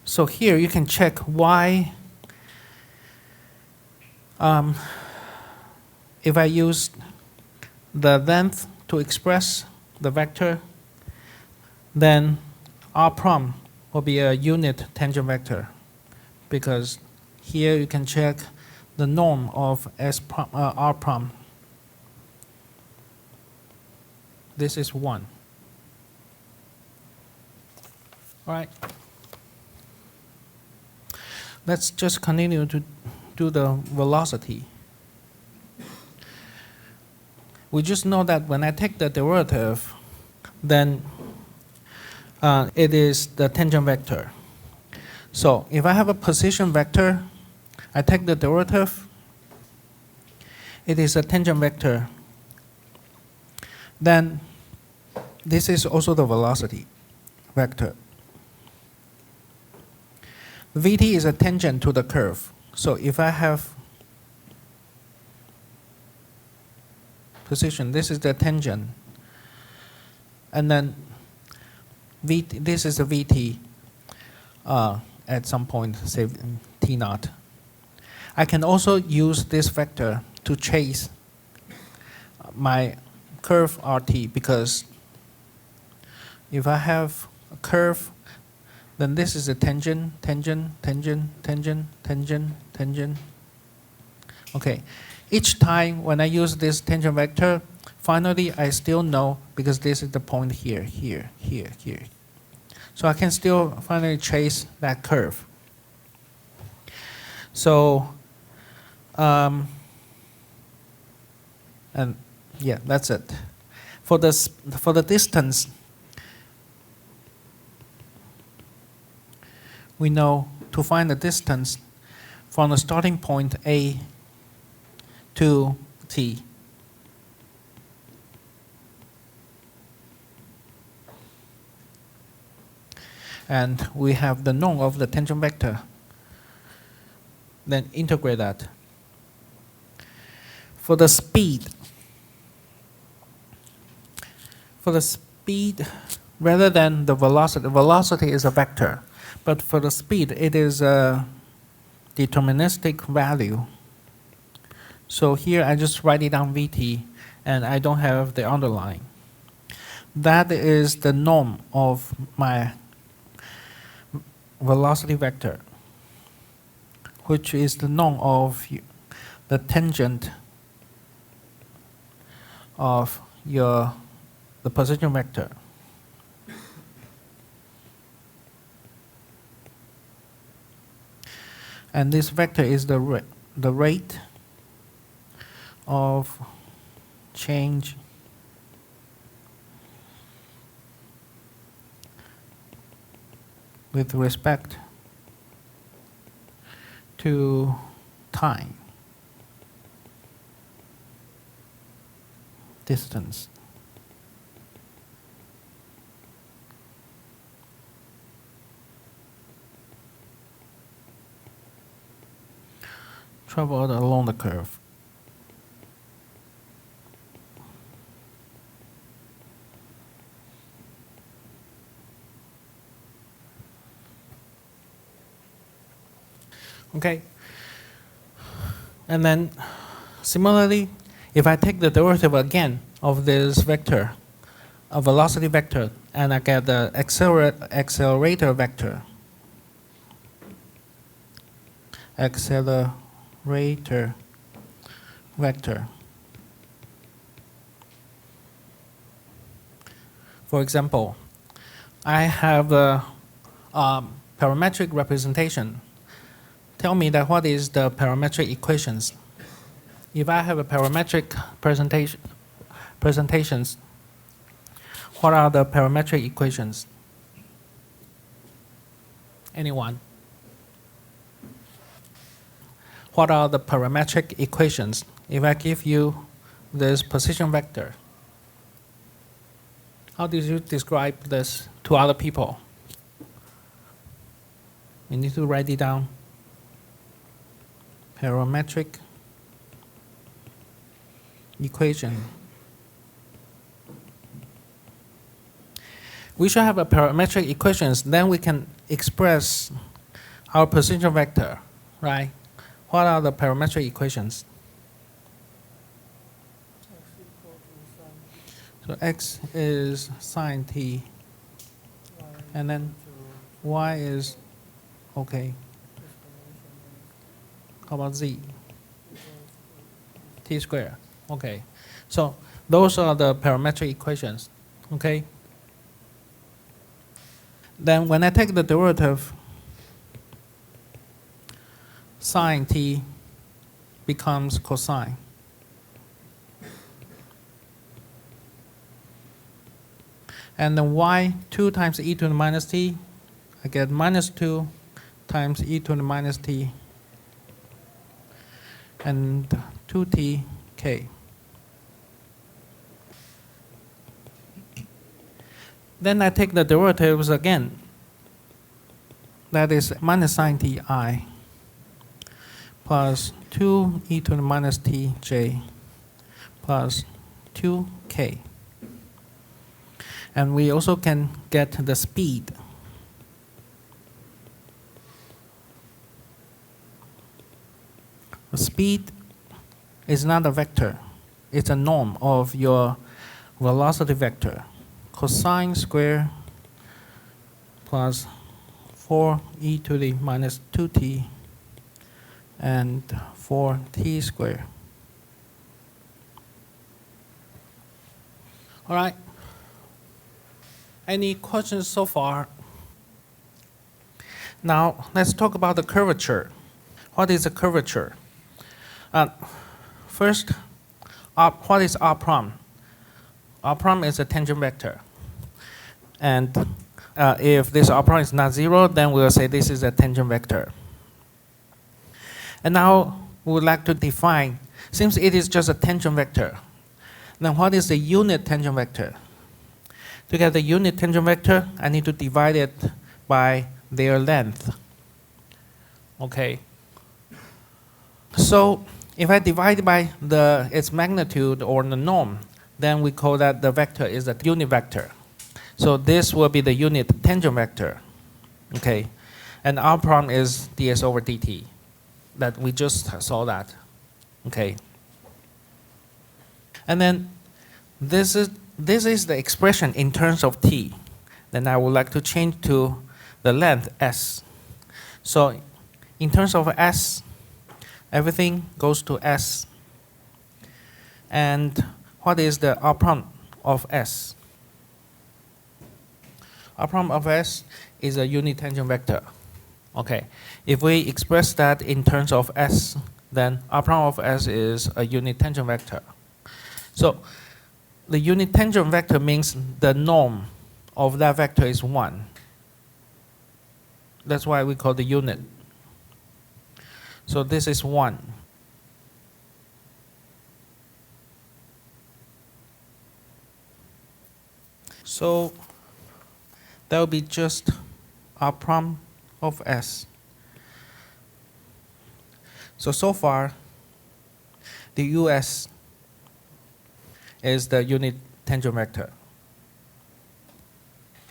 So here you can check why if I use the length to express the vector, then r prom will be a unit tangent vector, because here you can check the norm of r prom. This is 1. All right. Let's just continue to do the velocity. We just know that when I take the derivative, then it is the tangent vector. So if I have a position vector, I take the derivative, it is a tangent vector. Then this is also the velocity vector. Vt is a tangent to the curve. So if I have position, this is the tangent, and then this is a Vt at some point, say t naught. I can also use this vector to chase my curve Rt, because if I have a curve, then this is a tangent, tangent, tangent, tangent, tangent, tangent. Okay, each time when I use this tangent vector, finally I still know, because this is the point here, here, here, here. So I can still finally trace that curve. So, and yeah, that's it. For the distance, we know to find the distance from the starting point A to T. And we have the norm of the tangent vector. Then integrate that. For the speed, rather than the velocity is a vector, but for the speed, it is a deterministic value. So here I just write it down Vt, and I don't have the underline. That is the norm of my velocity vector, which is the norm of the tangent of the position vector. And this vector is the rate of change with respect to time, distance. Traveled along the curve. Okay. And then similarly, if I take the derivative again of this vector, a velocity vector, and I get the accelerator vector, For example, I have a parametric representation. Tell me that what is the parametric equations. If I have a parametric presentations, what are the parametric equations? Anyone? What are the parametric equations? If I give you this position vector, how did you describe this to other people? You need to write it down. Parametric equation. We should have a parametric equations, then we can express our position vector, right? What are the parametric equations? So x is sine t, and then y is, okay. How about z? T squared. Okay. So those are the parametric equations. Okay. Then when I take the derivative, sine t becomes cosine. And then y, 2 times e to the minus t, I get minus 2 times e to the minus t, and 2t k. Then I take the derivatives again. That is minus sine t I plus 2 e to the minus t j plus 2k. And we also can get the speed. The speed is not a vector. It's a norm of your velocity vector. Cosine squared plus 4e to the minus 2t and 4t squared. All right. Any questions so far? Now, let's talk about the curvature. What is a curvature? First, what is R prom? R prom is a tangent vector. And if this R prom is not zero, then we'll say this is a tangent vector. And now we would like to define, since it is just a tangent vector, then what is the unit tangent vector? To get the unit tangent vector, I need to divide it by their length. Okay. So if I divide by its magnitude or the norm, then we call that the vector is a unit vector. So this will be the unit tangent vector. Okay. And R prom is ds over dt. That we just saw that. Okay. And then this is the expression in terms of t. Then I would like to change to the length s. So in terms of s, everything goes to s. And what is the R prom of s? R prom of s is a unit tangent vector. Okay. If we express that in terms of s, then R prom of s is a unit tangent vector. So the unit tangent vector means the norm of that vector is 1. That's why we call the unit. So this is 1. So that will be just R prom of s. So far, the US is the unit tangent vector.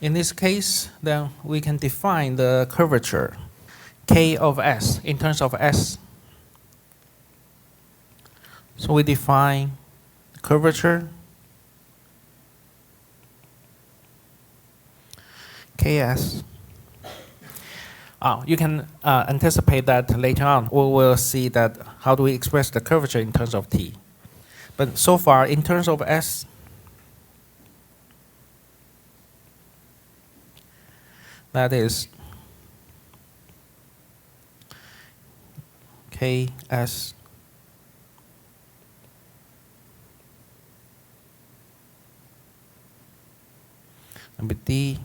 In this case, then we can define the curvature k of s in terms of s. So we define curvature ks. You can anticipate that later on we will see that how do we express the curvature in terms of t. But so far, in terms of s, that is ks number d,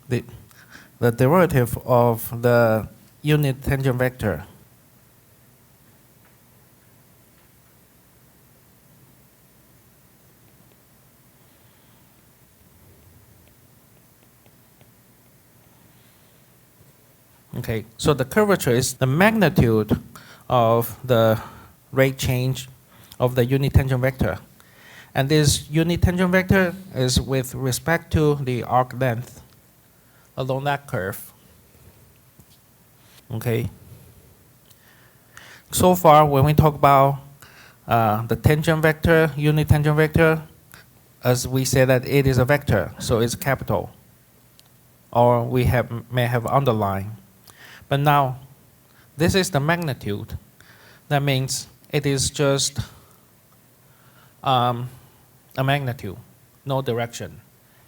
the derivative of the unit tangent vector Okay, so the curvature is the magnitude of the rate change of the unit tangent vector. And this unit tangent vector is with respect to the arc length along that curve. Okay. So far, when we talk about the tangent vector, unit tangent vector, as we say that it is a vector, so it's capital. Or we may have underline. But now, this is the magnitude. That means it is just a magnitude, no direction.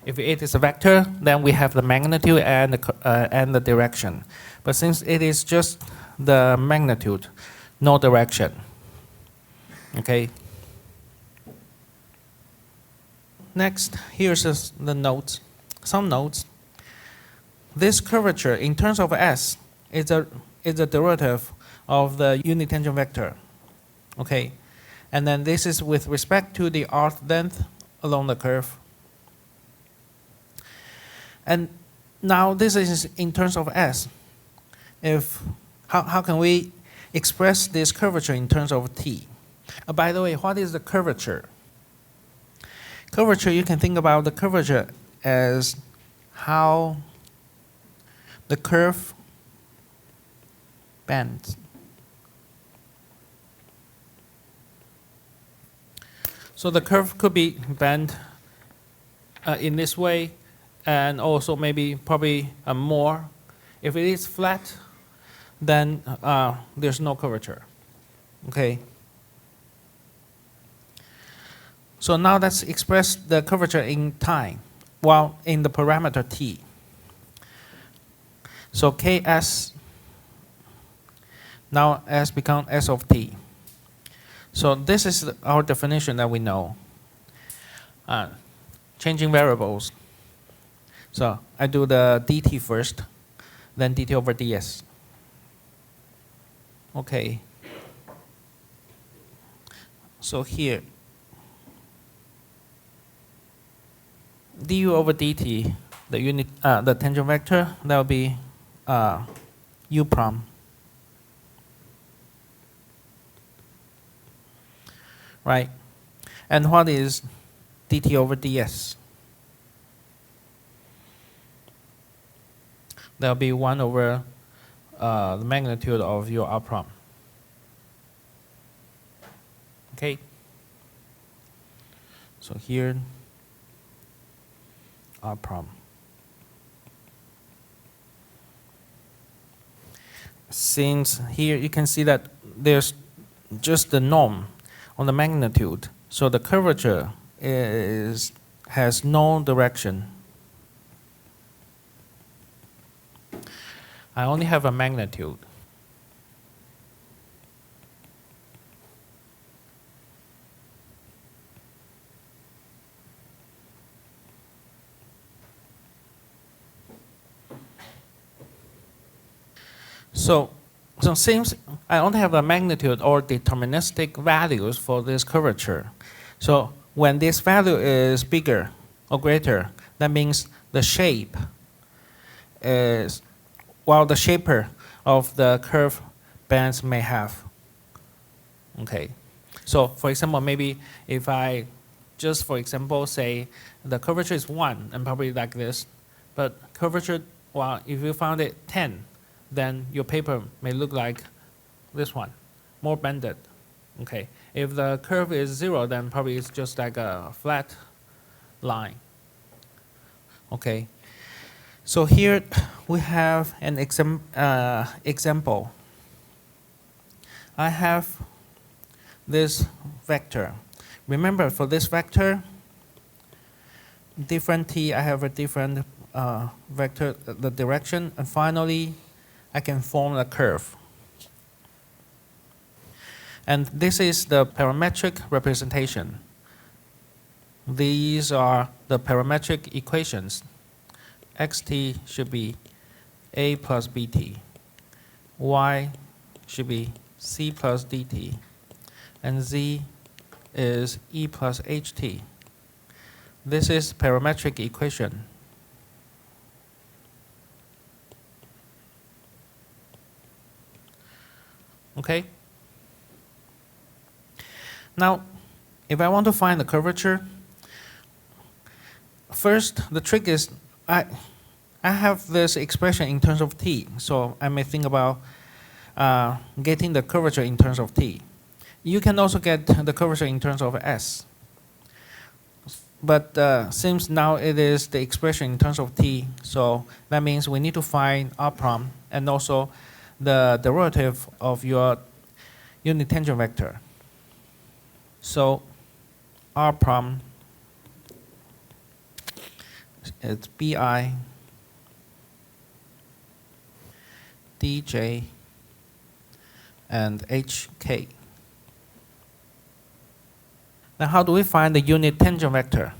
If it is a vector, then we have the magnitude and the direction. But since it is just the magnitude, no direction. Okay. Next, here's the notes. Some notes. This curvature, in terms of s, is a derivative of the unit tangent vector. Okay. And then this is with respect to the arc length along the curve. And now this is in terms of s. How can we express this curvature in terms of t? By the way, what is the curvature? Curvature, you can think about the curvature as how the curve bends. So the curve could be bent in this way, and also maybe probably more. If it is flat, then there's no curvature. Okay. So now let's express the curvature in time, well, in the parameter t. So Ks, now S becomes S of t. So this is our definition that we know. Changing variables. So I do the dt first, then dt over ds. Okay. So here, du over dt, the unit, the tangent vector, that will be u prime. Right? And what is dt over ds? That will be 1 over the magnitude of your r prime. Okay? So here, r prime. Since here you can see that there's just the norm on the magnitude, so the curvature has no direction. I only have a magnitude. So since I only have a magnitude or deterministic values for this curvature, so when this value is bigger or greater, that means the shape is, well, the shaper of the curve bands may have. Okay. So for example, maybe if I just, for example, say the curvature is 1 and probably like this, but curvature, well, if you found it 10, then your paper may look like this one, more bended. Okay. If the curve is 0, then probably it's just like a flat line. Okay. So here we have an example. I have this vector. Remember, for this vector, different t, I have a different vector, the direction, and finally, I can form a curve. And this is the parametric representation. These are the parametric equations. Xt should be a plus bt. Y should be c plus dt. And z is e plus ht. This is parametric equation. Okay? Now, if I want to find the curvature, first the trick is I have this expression in terms of t, so I may think about getting the curvature in terms of t. You can also get the curvature in terms of s. But since now it is the expression in terms of t, so that means we need to find r prime and also the derivative of your unit tangent vector. So r prime, it's bi dj and hk. Now how do we find the unit tangent vector?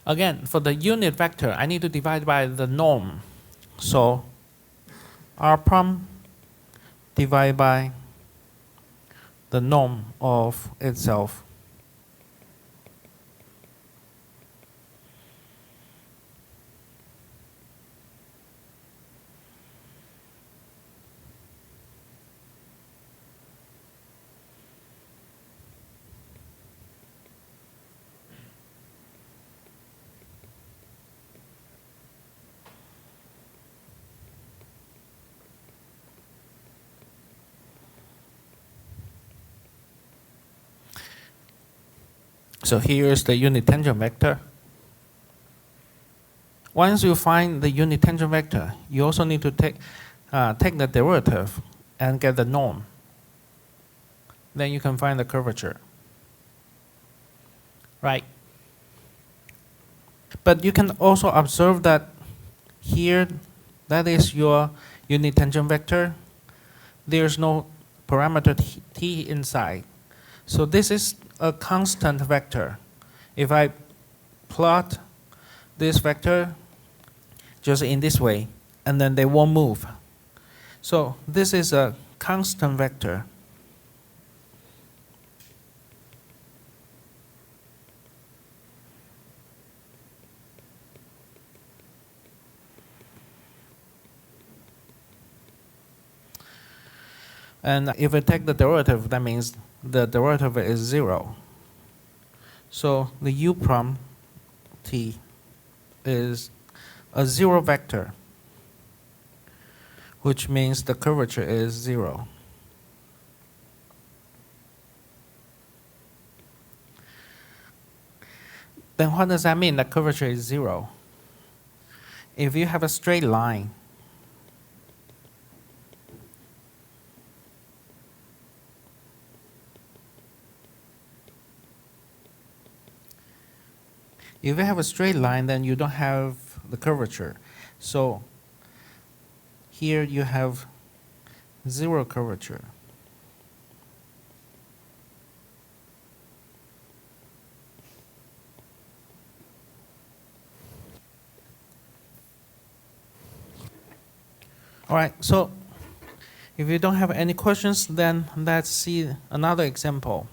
Again, for the unit vector, I need to divide by the norm. So r prime divided by the norm of itself. So here is the unit tangent vector. Once you find the unit tangent vector, you also need to take the derivative and get the norm. Then you can find the curvature. Right? But you can also observe that here, that is your unit tangent vector. There's no parameter t inside. So this is a constant vector. If I plot this vector just in this way, and then they won't move. So this is a constant vector. And if I take the derivative, that means the derivative is 0. So the u prime t is a 0 vector, which means the curvature is 0. Then what does that mean, that curvature is 0? If you have a straight line, if you have a straight line, then you don't have the curvature. So here you have 0 curvature. All right, so if you don't have any questions, then let's see another example.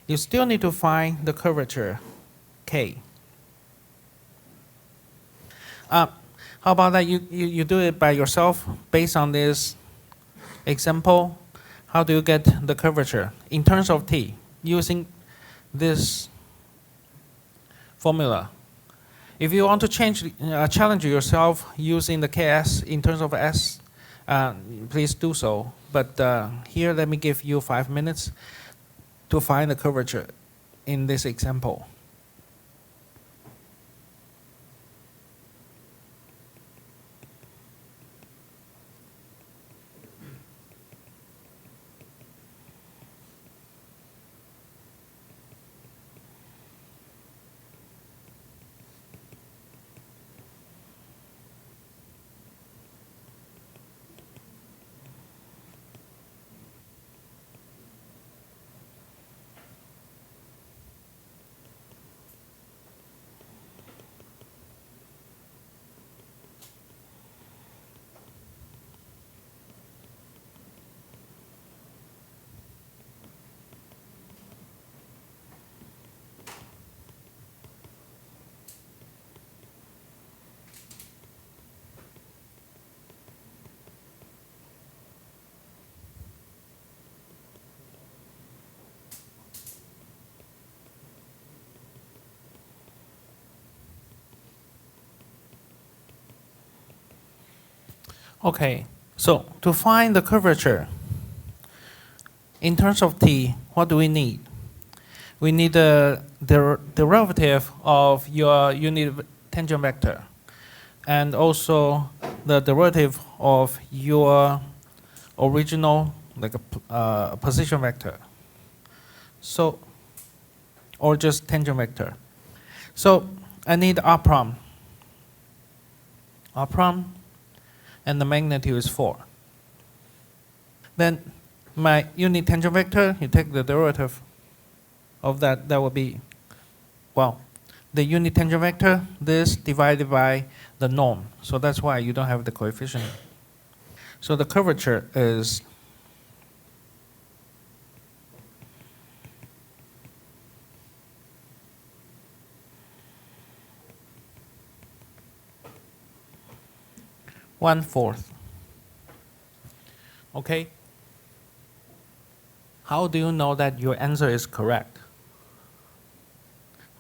You still need to find the curvature, K. How about that you do it by yourself based on this example? How do you get the curvature in terms of t using this formula? If you want to challenge yourself using the Ks in terms of S, please do so. But here, let me give you 5 minutes to find the curvature in this example. Okay, so to find the curvature in terms of t, what do we need? We need the derivative of your unit tangent vector, and also the derivative of your original position vector. So, or just tangent vector. So I need r prime. R prime, and the magnitude is 4. Then my unit tangent vector, you take the derivative of that, that will be, well, the unit tangent vector, this divided by the norm. So that's why you don't have the coefficient. So the curvature is one-fourth. Okay? How do you know that your answer is correct?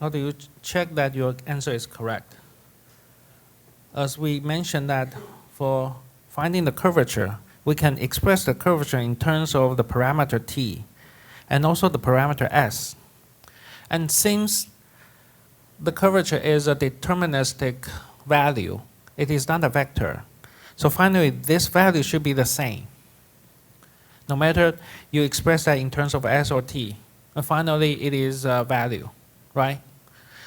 How do you check that your answer is correct? As we mentioned that for finding the curvature, we can express the curvature in terms of the parameter t and also the parameter s. And since the curvature is a deterministic value, it is not a vector. So finally, this value should be the same. No matter you express that in terms of s or t, and finally it is a value, right?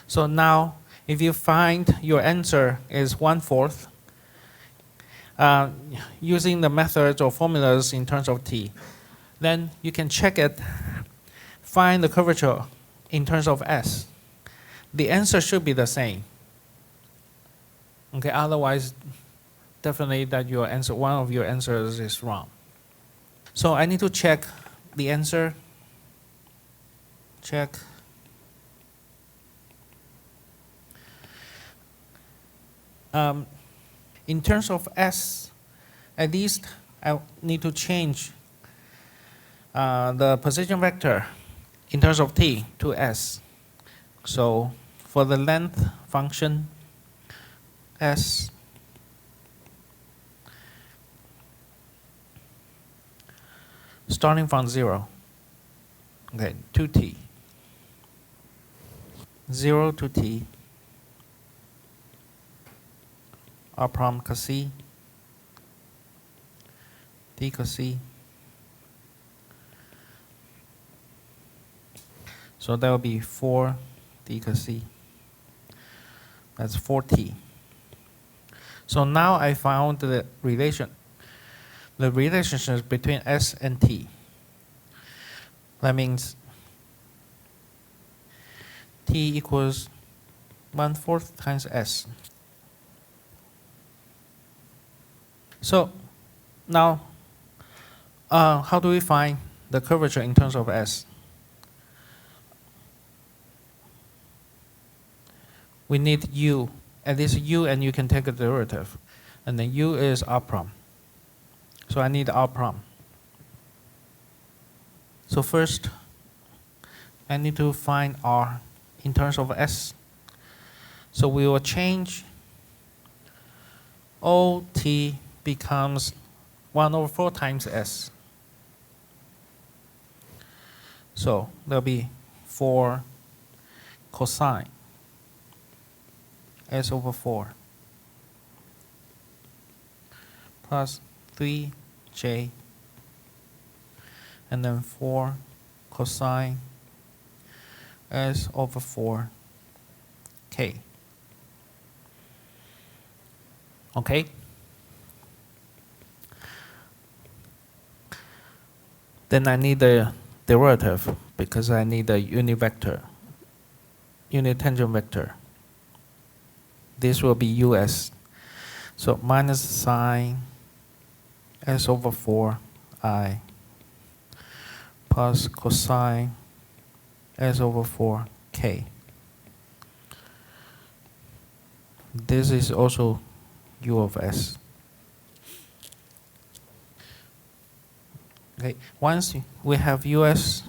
So now, if you find your answer is 1/4, using the methods or formulas in terms of t, then you can check it, find the curvature in terms of s. The answer should be the same. Okay, otherwise, definitely that your answer, one of your answers is wrong. So I need to check the answer. Check. In terms of s, at least I need to change the position vector in terms of t to s. So for the length function, s starting from 0, okay, to t, 0 to t, r prime cos c, t cos c. So that will be 4 t cos c. That's 4t. So now I found the relationship between s and t. That means t equals 1/4 times s. So now, how do we find the curvature in terms of s? We need u, at least u, and you can take a derivative. And then u is r prime. So I need r prime. So first, I need to find r in terms of s. So we will change OT becomes 1/4 times s. So there'll be 4 cosine s/4 plus 3j, and then 4 cosine s/4 k. Okay? Then I need the derivative because I need a unit vector, unit tangent vector. This will be us. So minus sine s/4 I plus cosine s/4 k. This is also u of s. Okay, once we have us,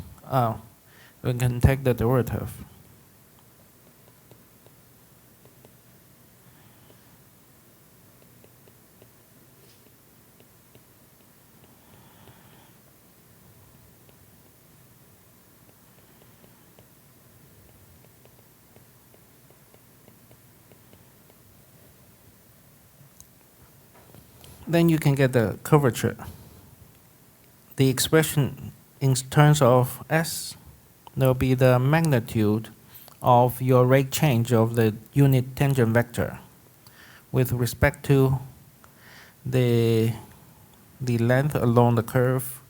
we can take the derivative. Then you can get the curvature. The expression in terms of s, there will be the magnitude of your rate change of the unit tangent vector with respect to the length along the curve.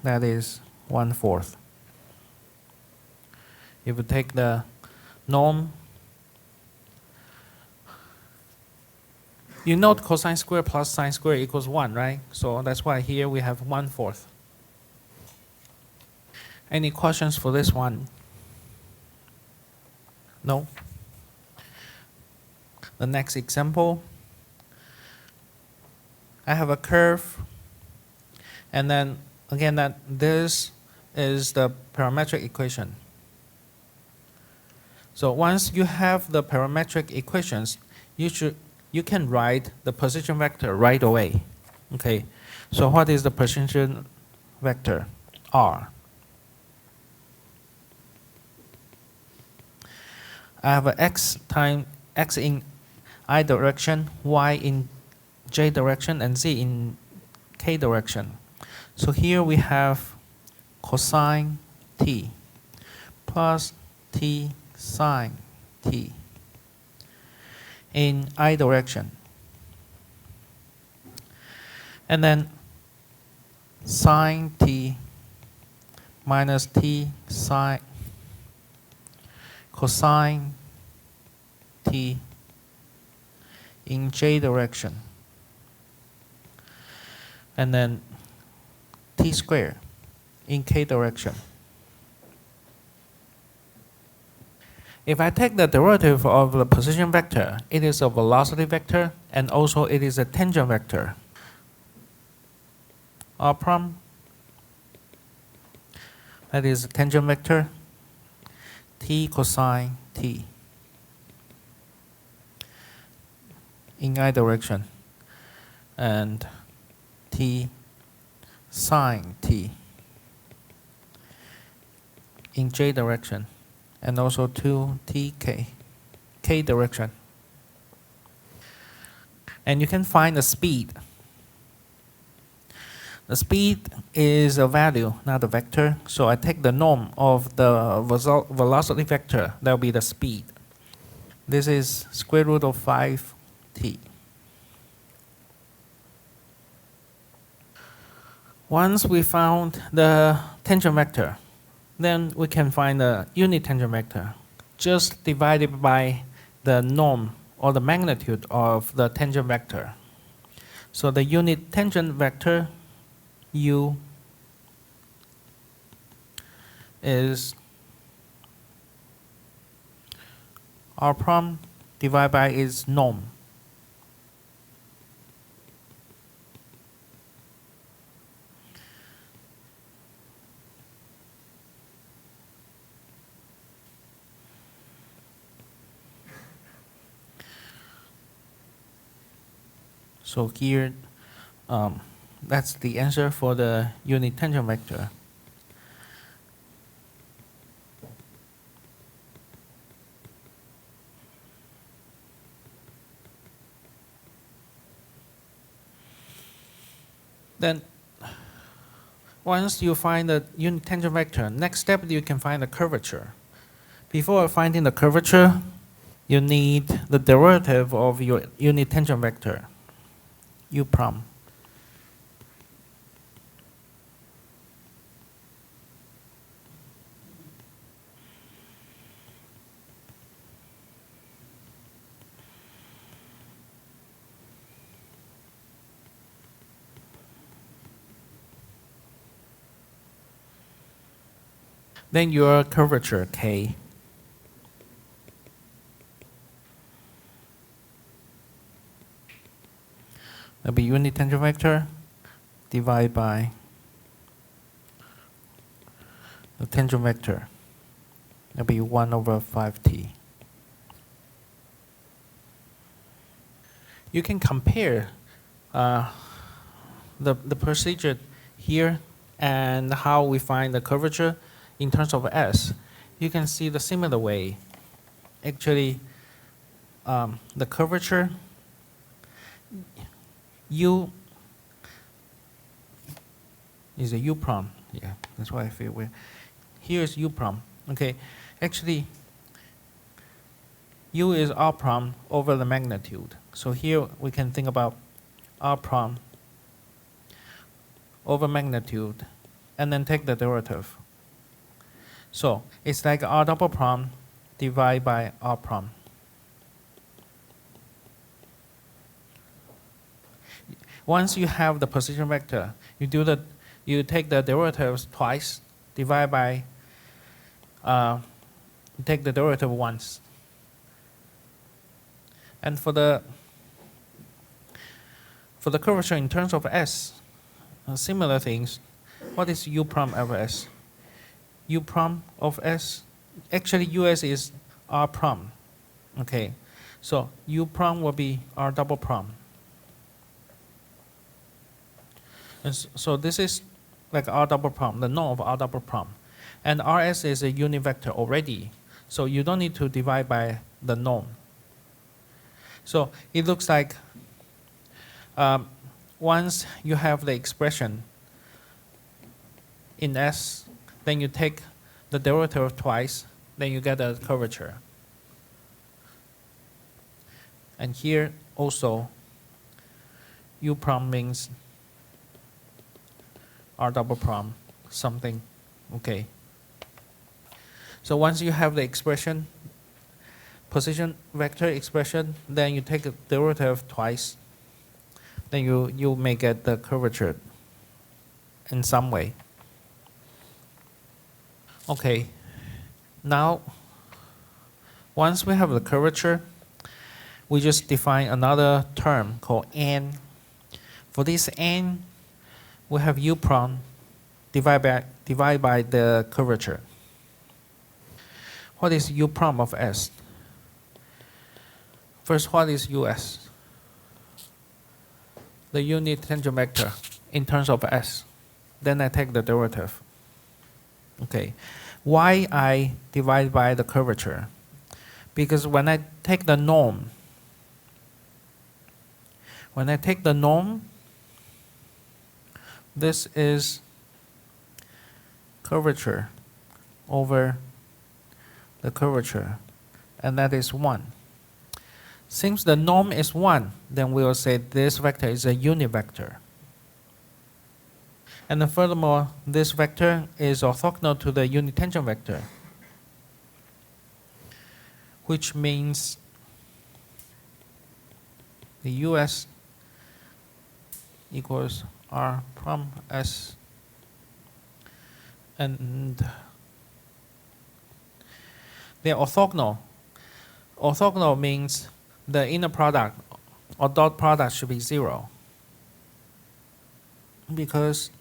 That is 1/4. If you take the norm, you know cosine square plus sine square equals 1, right? So that's why here we have 1/4. Any questions for this one? No? The next example, I have a curve, and then again that this is the parametric equation. So once you have the parametric equations, you can write the position vector right away. Okay, so what is the position vector? R. I have a x in I direction, y in j direction, and z in k direction. So here we have cosine t plus t sine t in I direction. And then sine t minus t sine cosine t in j direction. And then t squared in k direction. If I take the derivative of the position vector, it is a velocity vector and also it is a tangent vector. R prime, that is a tangent vector, t cosine t in I direction, and t sine t in j direction, and also 2tk k direction. And you can find the speed. The speed is a value, not a vector. So I take the norm of the velocity vector. That will be the speed. This is square root of 5t. Once we found the tangent vector, then we can find the unit tangent vector. Just divided by the norm or the magnitude of the tangent vector. So the unit tangent vector u is r prime divided by its norm. So here, that's the answer for the unit tangent vector. Then, once you find the unit tangent vector, next step you can find the curvature. Before finding the curvature, you need the derivative of your unit tangent vector, u prime. Then your curvature k. That'll be unit tangent vector divided by the tangent vector. That'll be 1 over 5t. You can compare the procedure here and how we find the curvature in terms of s. You can see the similar way. Actually, the curvature u is a u prime. Yeah, that's why I feel weird. Here is u prime. Okay, actually, u is r prime over the magnitude. So here we can think about r prime over magnitude, and then take the derivative. So it's like r double prime divided by r prime. Once you have the position vector, you take the derivatives twice, divide by, take the derivative once. And for the curvature in terms of s, similar things. What is u prime over s? U prime of s, actually us is r prime. Okay, so u prime will be r double prime. And so this is like r double prime, the norm of r double prime. And rs is a unit vector already. So you don't need to divide by the norm. So it looks like once you have the expression in S, then you take the derivative twice, then you get a curvature. And here also, U prom means R double prom, something, okay. So once you have the expression, position vector expression, then you take the derivative twice, then you may get the curvature in some way. Okay, now once we have the curvature, we just define another term called n. For this n, we have U prom divide by the curvature. What is U prom of S? First, what is US? The unit tangent vector in terms of S. Then I take the derivative. Okay, why I divide by the curvature? Because when I take the norm, this is curvature over the curvature, and that is 1. Since the norm is 1, then we will say this vector is a unit vector. And then furthermore, this vector is orthogonal to the unit tangent vector, which means the US equals R prom S, and they are orthogonal. Orthogonal means the inner product or dot product should be 0, because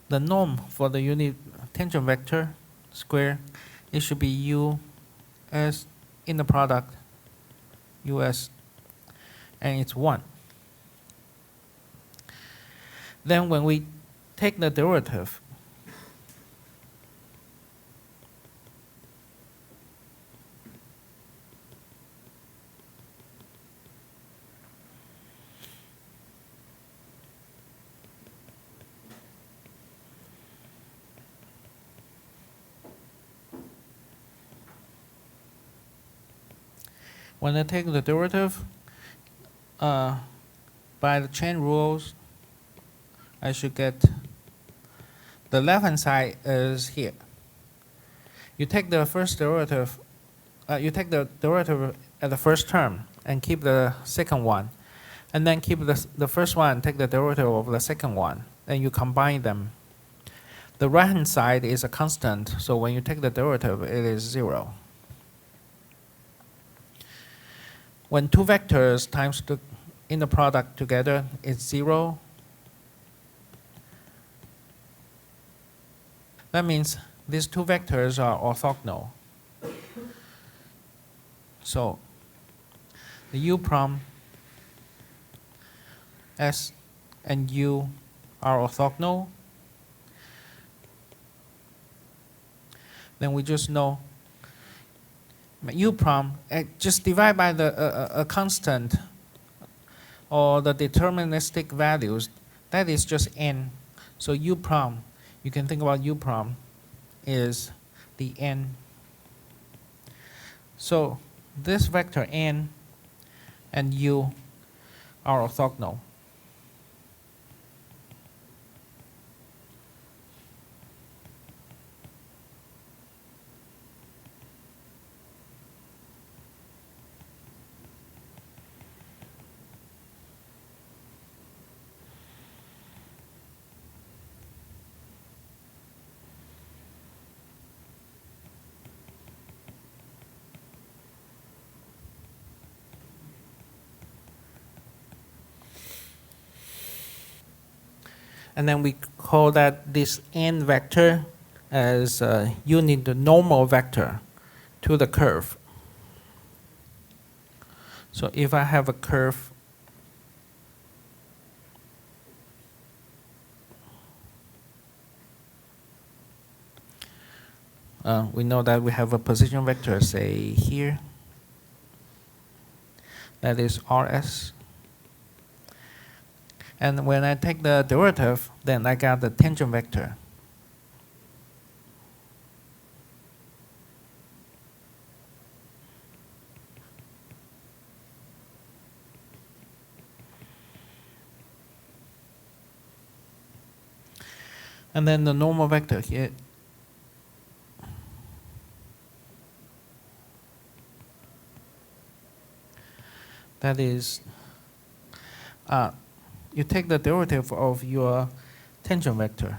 the norm for the unit tangent vector square, it should be U as inner product US, and it's 1. Then when we take the derivative, when I take the derivative by the chain rules, I should get the left-hand side is here. You take the first derivative, you take the derivative at the first term and keep the second one, and then keep the first one, take the derivative of the second one, and you combine them. The right-hand side is a constant, so when you take the derivative, it is 0. When two vectors times the inner product together, it's 0. That means these two vectors are orthogonal. So the U prom S and U are orthogonal. Then we just know U prom, just divide by a constant or the deterministic values. That is just n. So U prom, you can think about U prom is the n. So this vector n and U are orthogonal. And then we call that this n vector as unit the normal vector to the curve. So if I have a curve We know that we have a position vector, say here, that is RS. And when I take the derivative, then I got the tangent vector. And then the normal vector here. That is, you take the derivative of your tangent vector.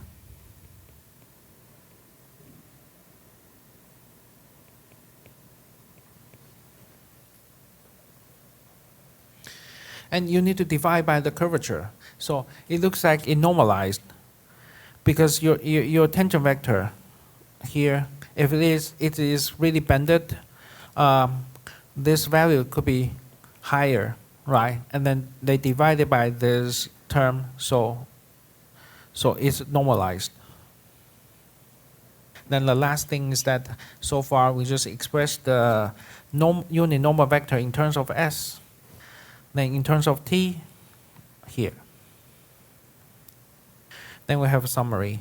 And you need to divide by the curvature. So it looks like it normalized because your tangent vector here, if it is really bended, this value could be higher, right? And then they divide it by this term, so it's normalized. Then the last thing is that so far we just expressed the unit normal vector in terms of S. Then in terms of T, here. Then we have a summary.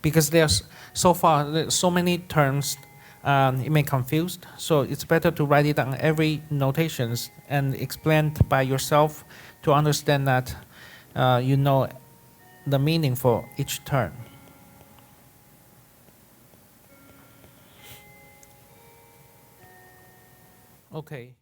Because there's so far so many terms, it may confuse. So it's better to write it on every notations and explain by yourself to understand that you know the meaning for each term. Okay.